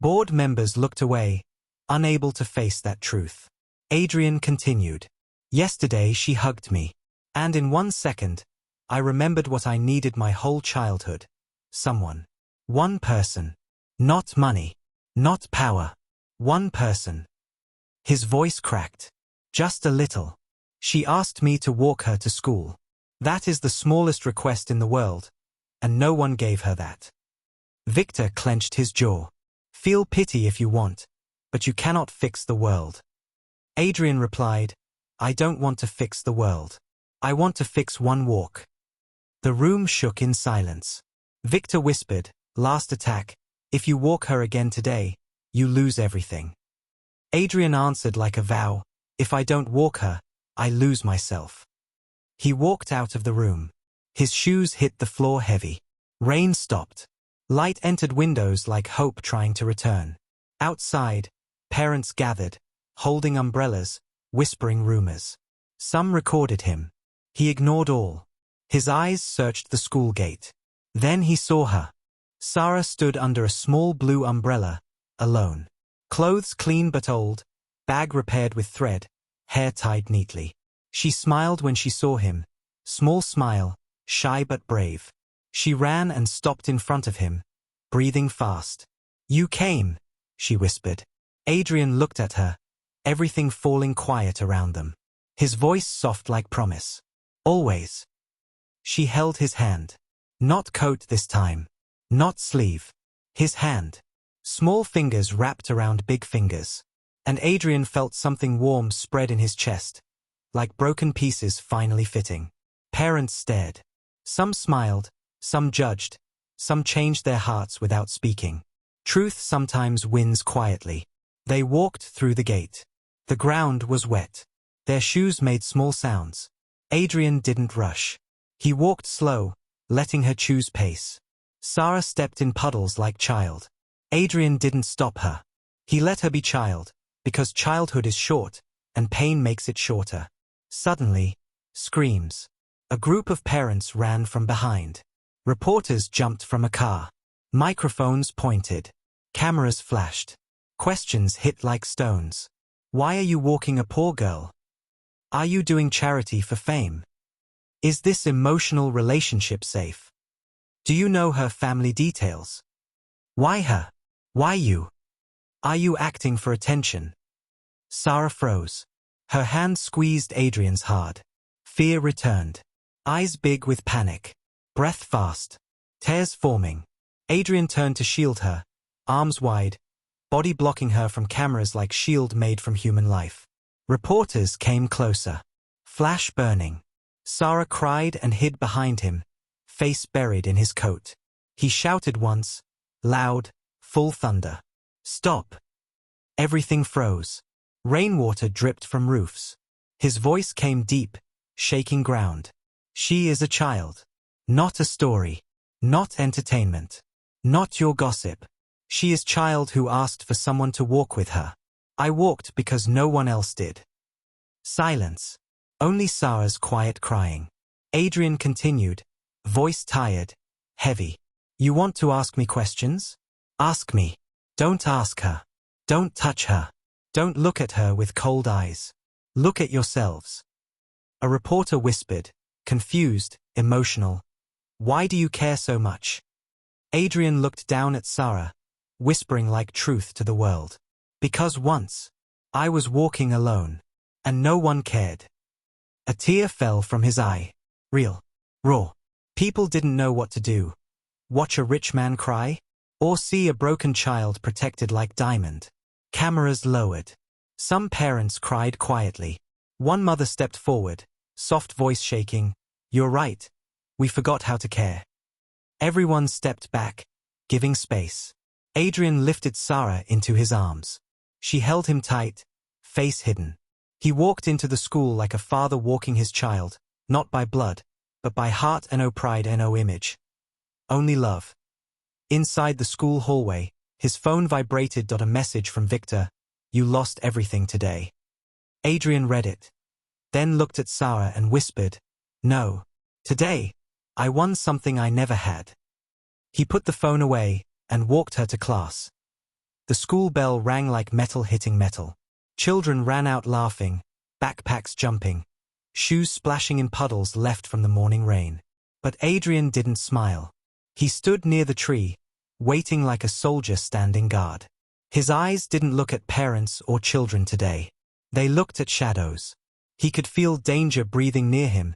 Board members looked away, unable to face that truth. Adrian continued. Yesterday she hugged me. And in 1 second, I remembered what I needed my whole childhood. Someone. One person. Not money. Not power. One person. His voice cracked. Just a little. She asked me to walk her to school. That is the smallest request in the world, and no one gave her that. Victor clenched his jaw. Feel pity if you want, but you cannot fix the world. Adrian replied, I don't want to fix the world. I want to fix one walk. The room shook in silence. Victor whispered, last attack, if you walk her again today, you lose everything. Adrian answered like a vow, if I don't walk her, I lose myself. He walked out of the room. His shoes hit the floor heavy. Rain stopped. Light entered windows like hope trying to return. Outside, parents gathered, holding umbrellas, whispering rumors. Some recorded him. He ignored all. His eyes searched the school gate. Then he saw her. Sarah stood under a small blue umbrella, alone. Clothes clean but old, bag repaired with thread, hair tied neatly. She smiled when she saw him. Small smile, shy but brave. She ran and stopped in front of him, breathing fast. You came, she whispered. Adrian looked at her, everything falling quiet around them. His voice soft like promise. Always. She held his hand. Not coat this time. Not sleeve. His hand. Small fingers wrapped around big fingers. And Adrian felt something warm spread in his chest, like broken pieces finally fitting. Parents stared. Some smiled, some judged, some changed their hearts without speaking. Truth sometimes wins quietly. They walked through the gate. The ground was wet. Their shoes made small sounds. Adrian didn't rush. He walked slow, letting her choose pace. Sarah stepped in puddles like child. Adrian didn't stop her. He let her be child, because childhood is short, and pain makes it shorter. Suddenly, screams. A group of parents ran from behind. Reporters jumped from a car. Microphones pointed. Cameras flashed. Questions hit like stones. Why are you walking a poor girl? Are you doing charity for fame? Is this emotional relationship safe? Do you know her family details? Why her? Why you? Are you acting for attention? Sarah froze. Her hand squeezed Adrian's hard. Fear returned. Eyes big with panic. Breath fast. Tears forming. Adrian turned to shield her, arms wide, body blocking her from cameras like shield made from human life. Reporters came closer. Flash burning. Sarah cried and hid behind him, face buried in his coat. He shouted once, loud, full thunder. Stop! Everything froze. Rainwater dripped from roofs. His voice came deep, shaking ground. She is a child. Not a story. Not entertainment. Not your gossip. She is child who asked for someone to walk with her. I walked because no one else did. Silence. Only Sarah's quiet crying. Adrian continued, voice tired, heavy. You want to ask me questions? Ask me. Don't ask her. Don't touch her. Don't look at her with cold eyes. Look at yourselves. A reporter whispered, confused, emotional. Why do you care so much? Adrian looked down at Sarah, whispering like truth to the world. Because once, I was walking alone, and no one cared. A tear fell from his eye. Real. Raw. People didn't know what to do. Watch a rich man cry? Or see a broken child protected like diamond. Cameras lowered. Some parents cried quietly. One mother stepped forward, soft voice shaking. You're right. We forgot how to care. Everyone stepped back, giving space. Adrian lifted Sarah into his arms. She held him tight, face hidden. He walked into the school like a father walking his child, not by blood, but by heart and no pride and no image. Only love. Inside the school hallway, his phone vibrated. A message from Victor. You lost everything today. Adrian read it. Then looked at Sarah and whispered, no. Today, I won something I never had. He put the phone away and walked her to class. The school bell rang like metal hitting metal. Children ran out laughing, backpacks jumping, shoes splashing in puddles left from the morning rain. But Adrian didn't smile. He stood near the tree, waiting like a soldier standing guard. His eyes didn't look at parents or children today. They looked at shadows. He could feel danger breathing near him,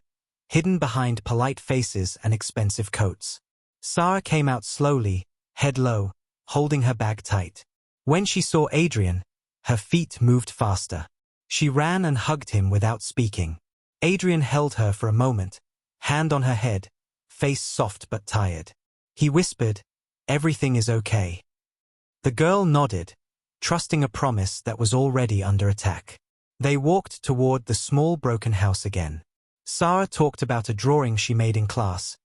hidden behind polite faces and expensive coats. Sarah came out slowly, head low, holding her bag tight. When she saw Adrian, her feet moved faster. She ran and hugged him without speaking. Adrian held her for a moment, hand on her head, face soft but tired. He whispered, everything is okay. The girl nodded, trusting a promise that was already under attack. They walked toward the small broken house again. Sarah talked about a drawing she made in class,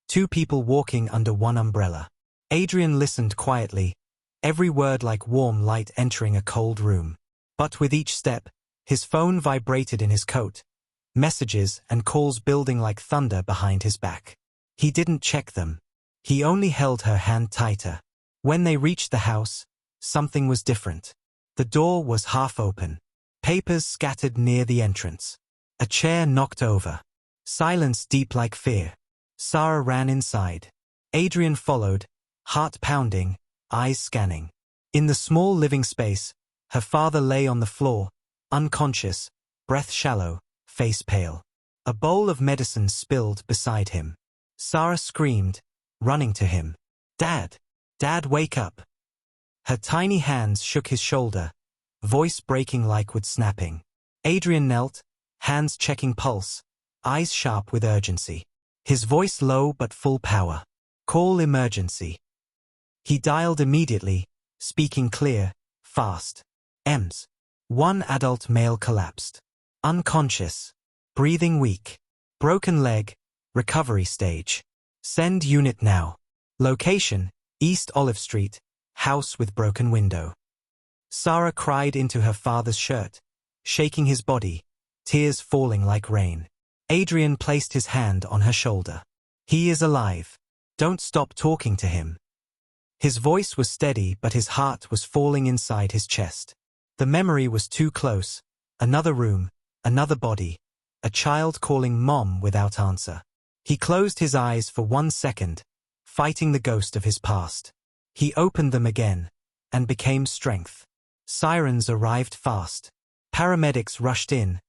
2 people walking under one umbrella. Adrian listened quietly, every word like warm light entering a cold room. But with each step, his phone vibrated in his coat, messages and calls building like thunder behind his back. He didn't check them. He only held her hand tighter. When they reached the house, something was different. The door was half open. Papers scattered near the entrance. A chair knocked over. Silence deep like fear. Sarah ran inside. Adrian followed, heart pounding, eyes scanning. In the small living space, her father lay on the floor, unconscious, breath shallow, face pale. A bowl of medicine spilled beside him. Sarah screamed, running to him. Dad! Dad, wake up! Her tiny hands shook his shoulder, voice breaking like wood snapping. Adrian knelt, hands checking pulse, eyes sharp with urgency. His voice low but full power. Call emergency. He dialed immediately, speaking clear, fast. EMS. 1 adult male collapsed. Unconscious. Breathing weak. Broken leg. Recovery stage. Send unit now. Location, East Olive Street, house with broken window. Sarah cried into her father's shirt, shaking his body, tears falling like rain. Adrian placed his hand on her shoulder. He is alive. Don't stop talking to him. His voice was steady, but his heart was falling inside his chest. The memory was too close. Another room, another body, a child calling mom without answer. He closed his eyes for 1 second, fighting the ghost of his past. He opened them again, and became strength. Sirens arrived fast. Paramedics rushed in,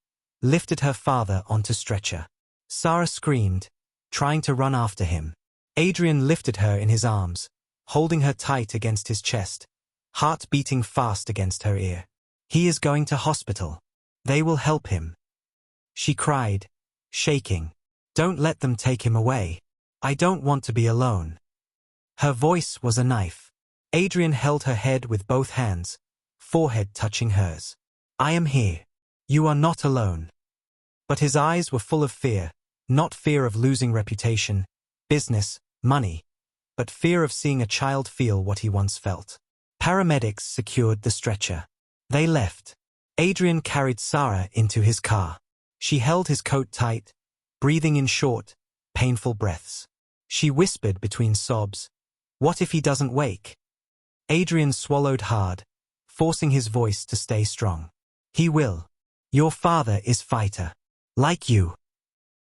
lifted her father onto stretcher. Sarah screamed, trying to run after him. Adrian lifted her in his arms, holding her tight against his chest, heart beating fast against her ear. He is going to hospital. They will help him. She cried, shaking. Don't let them take him away. I don't want to be alone. Her voice was a knife. Adrian held her head with both hands, forehead touching hers. I am here. You are not alone. But his eyes were full of fear, not fear of losing reputation, business, money, but fear of seeing a child feel what he once felt. Paramedics secured the stretcher. They left. Adrian carried Sarah into his car. She held his coat tight, breathing in short, painful breaths. She whispered between sobs, "What if he doesn't wake?" Adrian swallowed hard, forcing his voice to stay strong. "He will. Your father is fighter. Like you."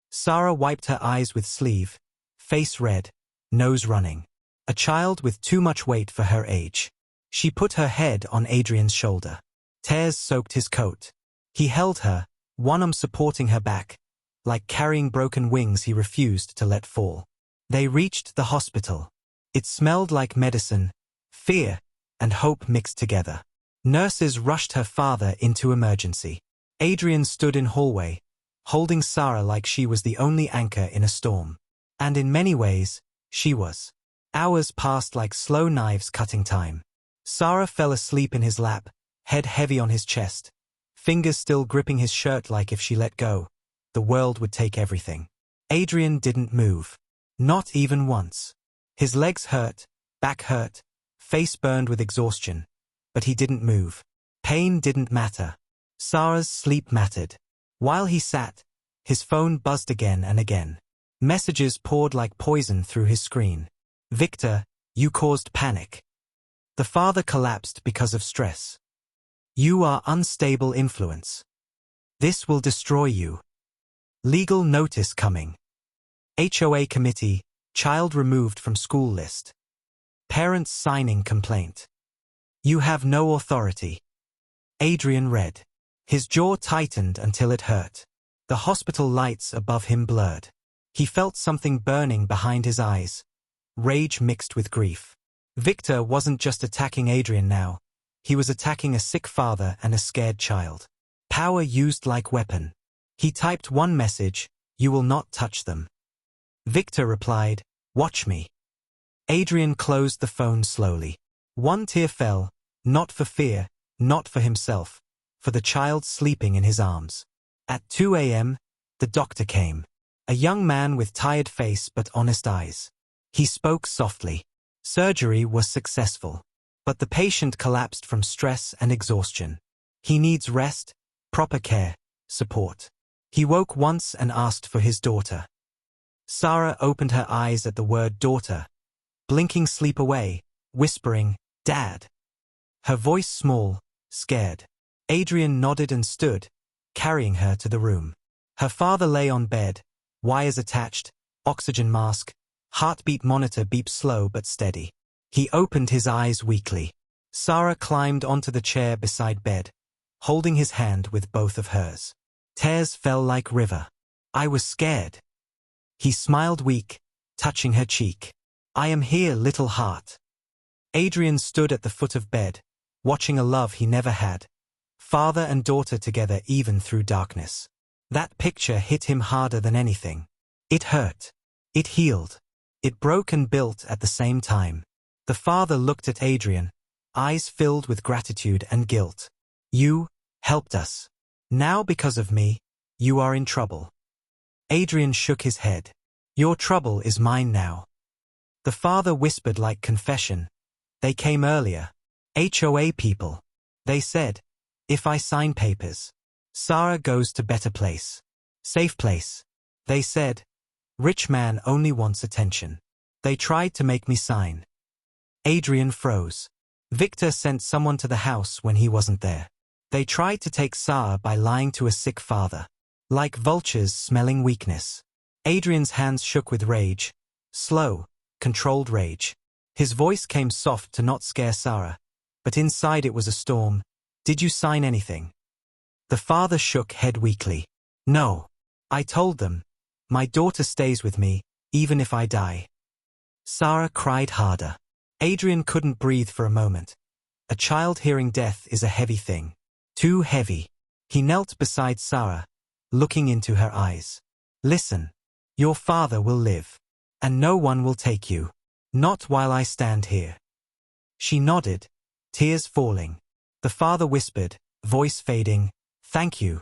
Sarah wiped her eyes with sleeve, face red, nose running. A child with too much weight for her age. She put her head on Adrian's shoulder. Tears soaked his coat. He held her, one arm supporting her back, like carrying broken wings he refused to let fall. They reached the hospital. It smelled like medicine, fear, and hope mixed together. Nurses rushed her father into emergency. Adrian stood in hallway, holding Sarah like she was the only anchor in a storm. And in many ways, she was. Hours passed like slow knives cutting time. Sarah fell asleep in his lap, head heavy on his chest, fingers still gripping his shirt like if she let go, the world would take everything. Adrian didn't move. Not even once. His legs hurt, back hurt, face burned with exhaustion, but he didn't move. Pain didn't matter. Sarah's sleep mattered. While he sat, his phone buzzed again and again. Messages poured like poison through his screen. "Victor, you caused panic." The father collapsed because of stress. "You are unstable influence. This will destroy you. Legal notice coming. HOA committee, child removed from school list. Parents signing complaint. You have no authority." Adrian read. His jaw tightened until it hurt. The hospital lights above him blurred. He felt something burning behind his eyes, rage mixed with grief. Victor wasn't just attacking Adrian now. He was attacking a sick father and a scared child. Power used like weapon. He typed one message, "You will not touch them." Victor replied, "Watch me." Adrian closed the phone slowly. One tear fell, not for fear, not for himself, for the child sleeping in his arms. At 2 a.m., the doctor came. A young man with tired face but honest eyes. He spoke softly. Surgery was successful, but the patient collapsed from stress and exhaustion. He needs rest, proper care, support. He woke once and asked for his daughter. Sarah opened her eyes at the word daughter, blinking sleep away, whispering, "Dad." Her voice small, scared. Adrian nodded and stood, carrying her to the room. Her father lay on bed, wires attached, oxygen mask, heartbeat monitor beeped slow but steady. He opened his eyes weakly. Sarah climbed onto the chair beside bed, holding his hand with both of hers. Tears fell like river. "I was scared." He smiled weak, touching her cheek. "I am here, little heart." Adrian stood at the foot of bed, watching a love he never had. Father and daughter together even through darkness. That picture hit him harder than anything. It hurt. It healed. It broke and built at the same time. The father looked at Adrian, eyes filled with gratitude and guilt. "You helped us. Now because of me, you are in trouble." Adrian shook his head. "Your trouble is mine now." The father whispered like confession. "They came earlier. HOA people. They said, if I sign papers, Sarah goes to better place. Safe place. They said, rich man only wants attention. They tried to make me sign." Adrian froze. Victor sent someone to the house when he wasn't there. They tried to take Sarah by lying to a sick father. Like vultures smelling weakness. Adrian's hands shook with rage. Slow, controlled rage. His voice came soft to not scare Sarah, but inside it was a storm. "Did you sign anything?" The father shook head weakly. "No. I told them. My daughter stays with me, even if I die. Sarah cried harder. Adrian couldn't breathe for a moment. A child hearing death is a heavy thing. Too heavy. He knelt beside Sarah, looking into her eyes. Listen. Your father will live. And no one will take you. Not while I stand here. She nodded, tears falling. The father whispered, voice fading, thank you.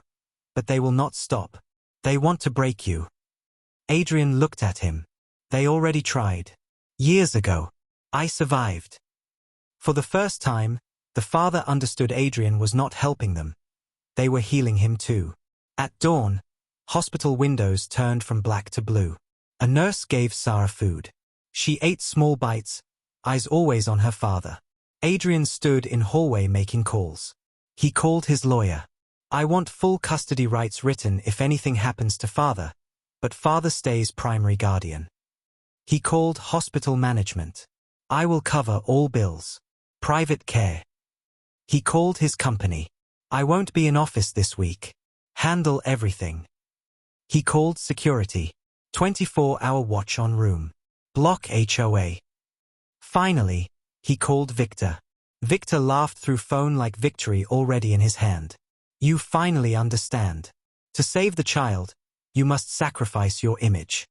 But they will not stop. They want to break you. Adrian looked at him. They already tried. Years ago. I survived. For the first time, the father understood Adrian was not helping them. They were healing him too. At dawn, hospital windows turned from black to blue. A nurse gave Sarah food. She ate small bites, eyes always on her father. Adrian stood in hallway making calls. He called his lawyer. I want full custody rights written if anything happens to father, but father stays primary guardian. He called hospital management. I will cover all bills. Private care. He called his company. I won't be in office this week. Handle everything. He called security. 24-hour watch on room. Block HOA. Finally, he called Victor. Victor laughed through phone like victory already in his hand. You finally understand. To save the child, you must sacrifice your image.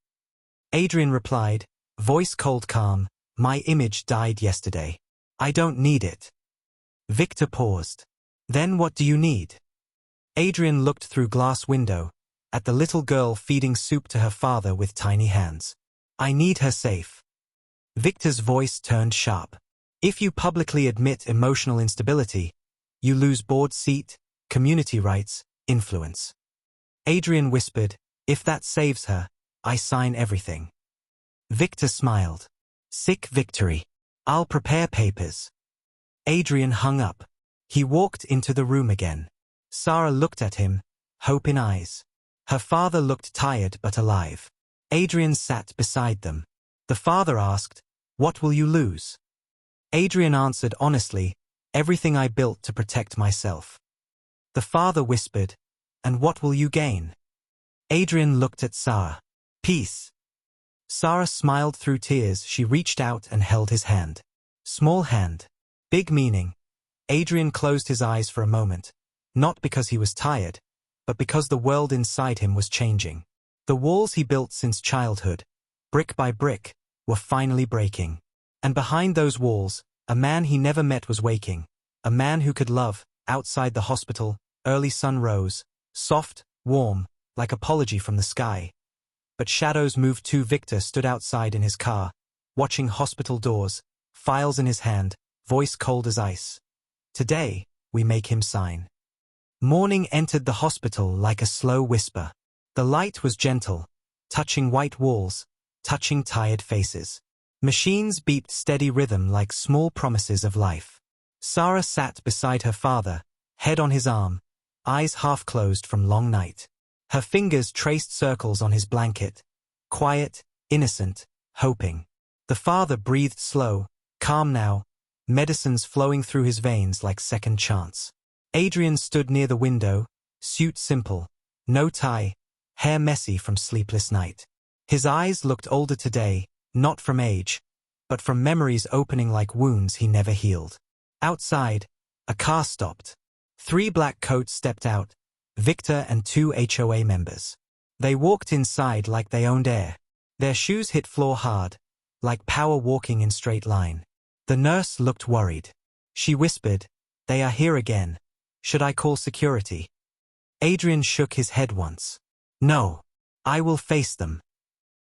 Adrian replied, voice cold calm, my image died yesterday. I don't need it. Victor paused. Then what do you need? Adrian looked through glass window, at the little girl feeding soup to her father with tiny hands. I need her safe. Victor's voice turned sharp. If you publicly admit emotional instability, you lose board seat, community rights, influence. Adrian whispered, if that saves her, I sign everything. Victor smiled. Sick victory. I'll prepare papers. Adrian hung up. He walked into the room again. Sarah looked at him, hope in eyes. Her father looked tired but alive. Adrian sat beside them. The father asked, what will you lose? Adrian answered honestly, everything I built to protect myself. The father whispered, and what will you gain? Adrian looked at Sarah. Peace. Sarah smiled through tears. She reached out and held his hand. Small hand. Big meaning. Adrian closed his eyes for a moment, not because he was tired, but because the world inside him was changing. The walls he built since childhood, brick by brick, were finally breaking. And behind those walls, a man he never met was waking. A man who could love, outside the hospital, early sun rose, soft, warm, like apology from the sky. But shadows moved too. Victor stood outside in his car, watching hospital doors, files in his hand, voice cold as ice. Today, we make him sign. Morning entered the hospital like a slow whisper. The light was gentle, touching white walls, touching tired faces. Machines beeped steady rhythm like small promises of life. Sarah sat beside her father, head on his arm, eyes half closed from long night. Her fingers traced circles on his blanket, quiet, innocent, hoping. The father breathed slow, calm now, medicines flowing through his veins like second chance. Adrian stood near the window, suit simple, no tie, hair messy from sleepless night. His eyes looked older today, not from age, but from memories opening like wounds he never healed. Outside, a car stopped. 3 black coats stepped out, Victor and 2 HOA members. They walked inside like they owned air. Their shoes hit floor hard, like power walking in straight line. The nurse looked worried. She whispered, they are here again. Should I call security? Adrian shook his head once. No. I will face them.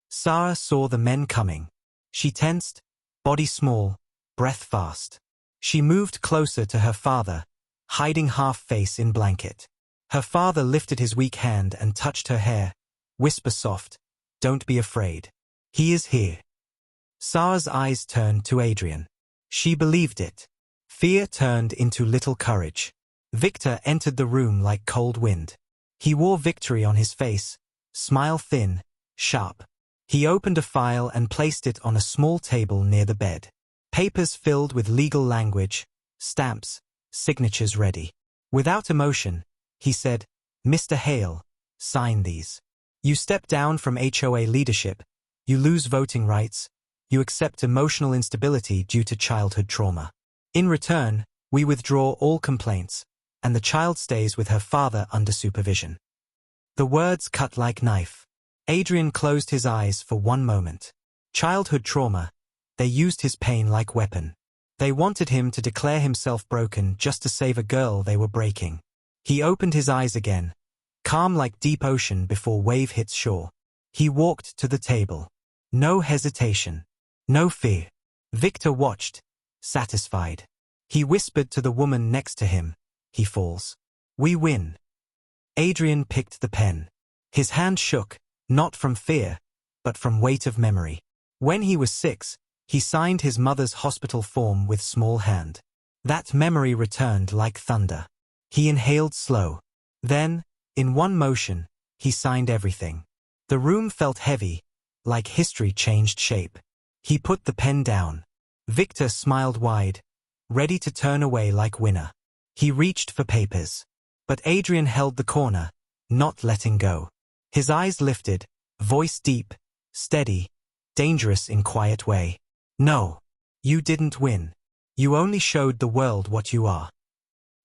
Sarah saw the men coming. She tensed, body small, breath fast. She moved closer to her father, hiding half face in blanket. Her father lifted his weak hand and touched her hair, whisper soft, don't be afraid. He is here. Sarah's eyes turned to Adrian. She believed it. Fear turned into little courage. Victor entered the room like cold wind. He wore victory on his face, smile thin, sharp. He opened a file and placed it on a small table near the bed. Papers filled with legal language, stamps, signatures ready. Without emotion, he said, Mr. Hale, sign these. You step down from HOA leadership, you lose voting rights, you accept emotional instability due to childhood trauma. In return, we withdraw all complaints, and the child stays with her father under supervision. The words cut like knife. Adrian closed his eyes for one moment. Childhood trauma. They used his pain like weapon. They wanted him to declare himself broken just to save a girl they were breaking. He opened his eyes again, calm like deep ocean before wave hits shore. He walked to the table. No hesitation. No fear. Victor watched, satisfied. He whispered to the woman next to him. He falls. We win. Adrian picked the pen. His hand shook, not from fear, but from weight of memory. When he was 6, he signed his mother's hospital form with small hand. That memory returned like thunder. He inhaled slow. Then, in one motion, he signed everything. The room felt heavy, like history changed shape. He put the pen down. Victor smiled wide, ready to turn away like winner. He reached for papers. But Adrian held the corner, not letting go. His eyes lifted, voice deep, steady, dangerous in quiet way. No, you didn't win. You only showed the world what you are.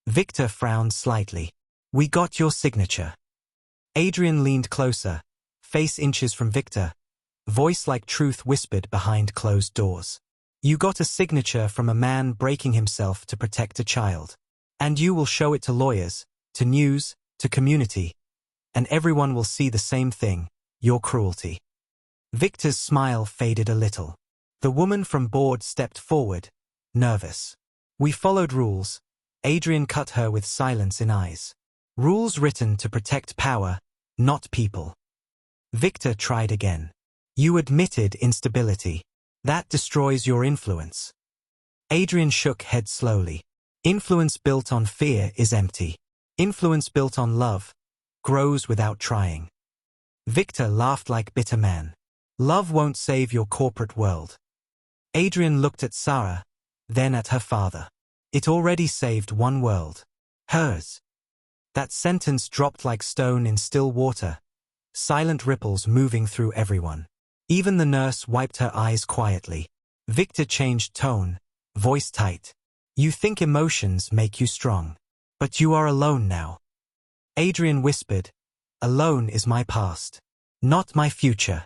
Victor frowned slightly. We got your signature. Adrian leaned closer, face inches from Victor, voice like truth whispered behind closed doors. You got a signature from a man breaking himself to protect a child. And you will show it to lawyers, to news, to community. And everyone will see the same thing, your cruelty. Victor's smile faded a little. The woman from board stepped forward, nervous. We followed rules. Adrian cut her with silence in eyes. Rules written to protect power, not people. Victor tried again. You admitted instability. That destroys your influence. Adrian shook head slowly. Influence built on fear is empty. Influence built on love grows without trying. Victor laughed like bitter man. Love won't save your corporate world. Adrian looked at Sarah, then at her father. It already saved one world. Hers. That sentence dropped like stone in still water, silent ripples moving through everyone. Even the nurse wiped her eyes quietly. Victor changed tone, voice tight. You think emotions make you strong. But you are alone now. Adrian whispered, alone is my past, not my future.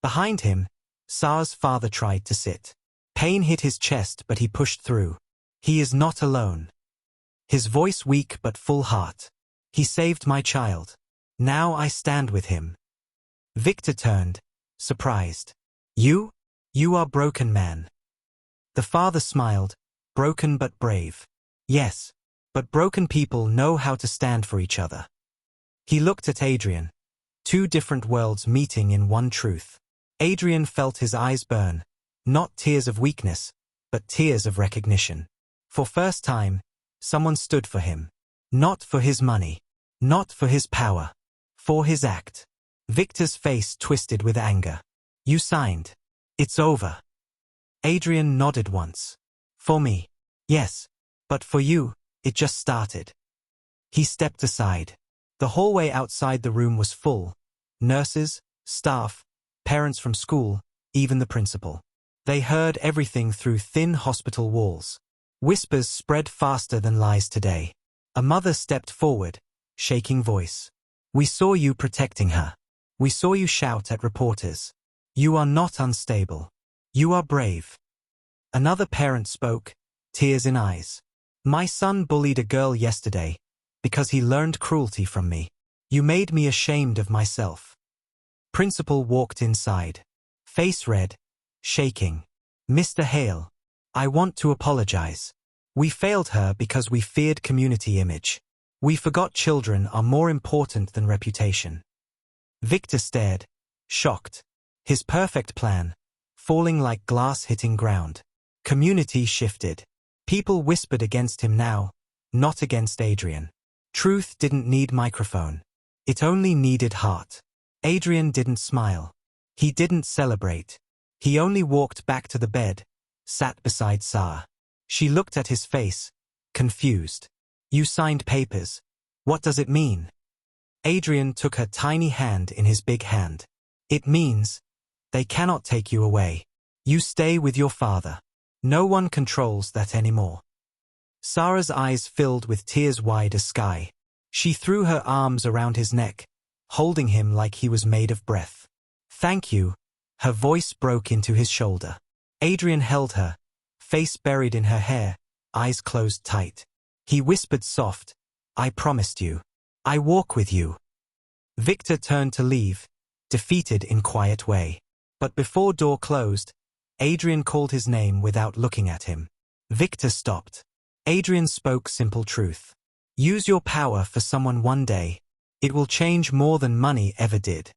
Behind him, Sarah's father tried to sit. Pain hit his chest but he pushed through. He is not alone. His voice weak but full heart. He saved my child. Now I stand with him. Victor turned, surprised. You? You are broken man. The father smiled, broken but brave. Yes, but broken people know how to stand for each other. He looked at Adrian. Two different worlds meeting in one truth. Adrian felt his eyes burn, not tears of weakness, but tears of recognition. For first time, someone stood for him. Not for his money. Not for his power. For his act. Victor's face twisted with anger. You signed. It's over. Adrian nodded once. For me. Yes. But for you, it just started. He stepped aside. The hallway outside the room was full. Nurses, staff, parents from school, even the principal. They heard everything through thin hospital walls. Whispers spread faster than lies today. A mother stepped forward, shaking voice. We saw you protecting her. We saw you shout at reporters. You are not unstable. You are brave. Another parent spoke, tears in eyes. My son bullied a girl yesterday because he learned cruelty from me. You made me ashamed of myself. Principal walked inside. Face red, shaking. Mr. Hale, I want to apologize. We failed her because we feared community image. We forgot children are more important than reputation. Victor stared, shocked. His perfect plan, falling like glass hitting ground. Community shifted. People whispered against him now, not against Adrian. Truth didn't need microphone. It only needed heart. Adrian didn't smile. He didn't celebrate. He only walked back to the bed, sat beside Sarah. She looked at his face, confused. You signed papers. What does it mean? Adrian took her tiny hand in his big hand. It means, they cannot take you away. You stay with your father. No one controls that anymore. Sarah's eyes filled with tears wide as sky. She threw her arms around his neck, holding him like he was made of breath. Thank you. Her voice broke into his shoulder. Adrian held her, face buried in her hair, eyes closed tight. He whispered soft, I promised you. I walk with you. Victor turned to leave, defeated in quiet way. But before door closed, Adrian called his name without looking at him. Victor stopped. Adrian spoke simple truth. Use your power for someone one day. It will change more than money ever did.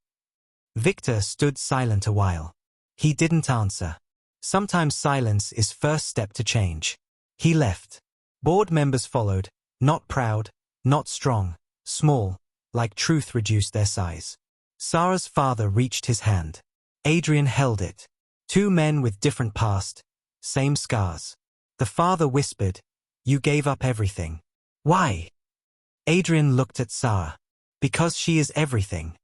Victor stood silent a while. He didn't answer. Sometimes silence is first step to change. He left. Board members followed, not proud, not strong, small, like truth reduced their size. Sarah's father reached his hand. Adrian held it. Two men with different past, same scars. The father whispered, you gave up everything. Why? Adrian looked at Sarah. Because she is everything.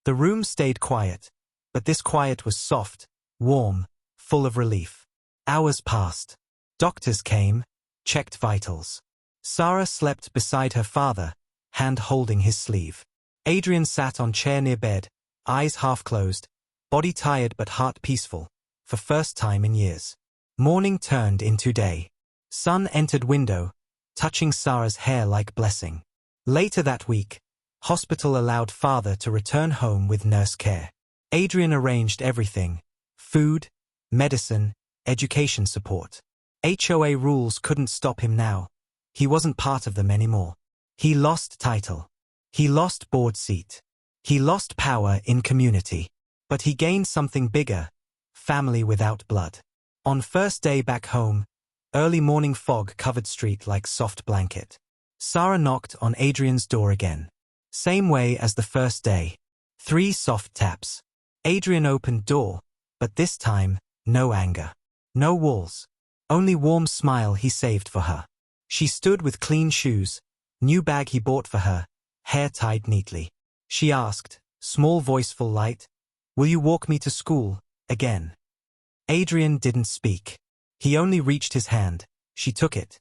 The room stayed quiet, but this quiet was soft, warm, full of relief. Hours passed. Doctors came, checked vitals. Sarah slept beside her father, hand holding his sleeve. Adrian sat on chair near bed, eyes half closed, body tired but heart peaceful, for first time in years. Morning turned into day. Sun entered window, touching Sarah's hair like blessing. Later that week, hospital allowed father to return home with nurse care. Adrian arranged everything: food, medicine, education support. HOA rules couldn't stop him now. He wasn't part of them anymore. He lost title. He lost board seat. He lost power in community. But he gained something bigger: family without blood. On first day back home, early morning fog covered street like soft blanket. Sarah knocked on Adrian's door again. Same way as the first day. 3 soft taps. Adrian opened door, but this time, no anger. No walls. Only warm smile he saved for her. She stood with clean shoes, new bag he bought for her, hair tied neatly. She asked, small voiceful light, will you walk me to school, again? Adrian didn't speak. He only reached his hand. She took it.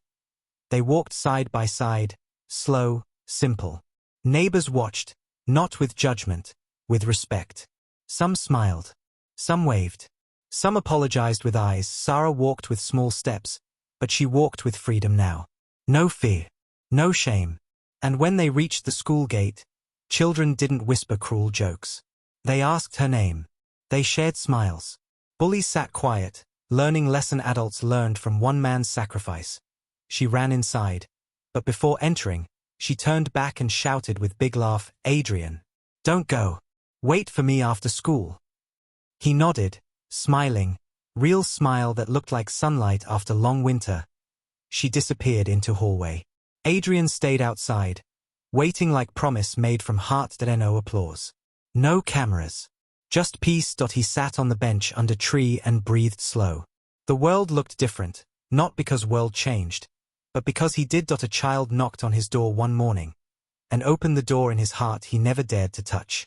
They walked side by side, slow, simple. Neighbors watched, not with judgment, with respect. Some smiled. Some waved. Some apologized with eyes. Sarah walked with small steps, but she walked with freedom now. No fear. No shame. And when they reached the school gate, children didn't whisper cruel jokes. They asked her name. They shared smiles. Bullies sat quiet, learning lesson adults learned from one man's sacrifice. She ran inside, but before entering, she turned back and shouted with big laugh, Adrian, don't go. Wait for me after school. He nodded, smiling, real smile that looked like sunlight after long winter. She disappeared into hallway. Adrian stayed outside, waiting like promise made from heart that no applause. No cameras. Just peace. He sat on the bench under tree and breathed slow. The world looked different, not because world changed, but because he did. A child knocked on his door one morning, and opened the door in his heart he never dared to touch.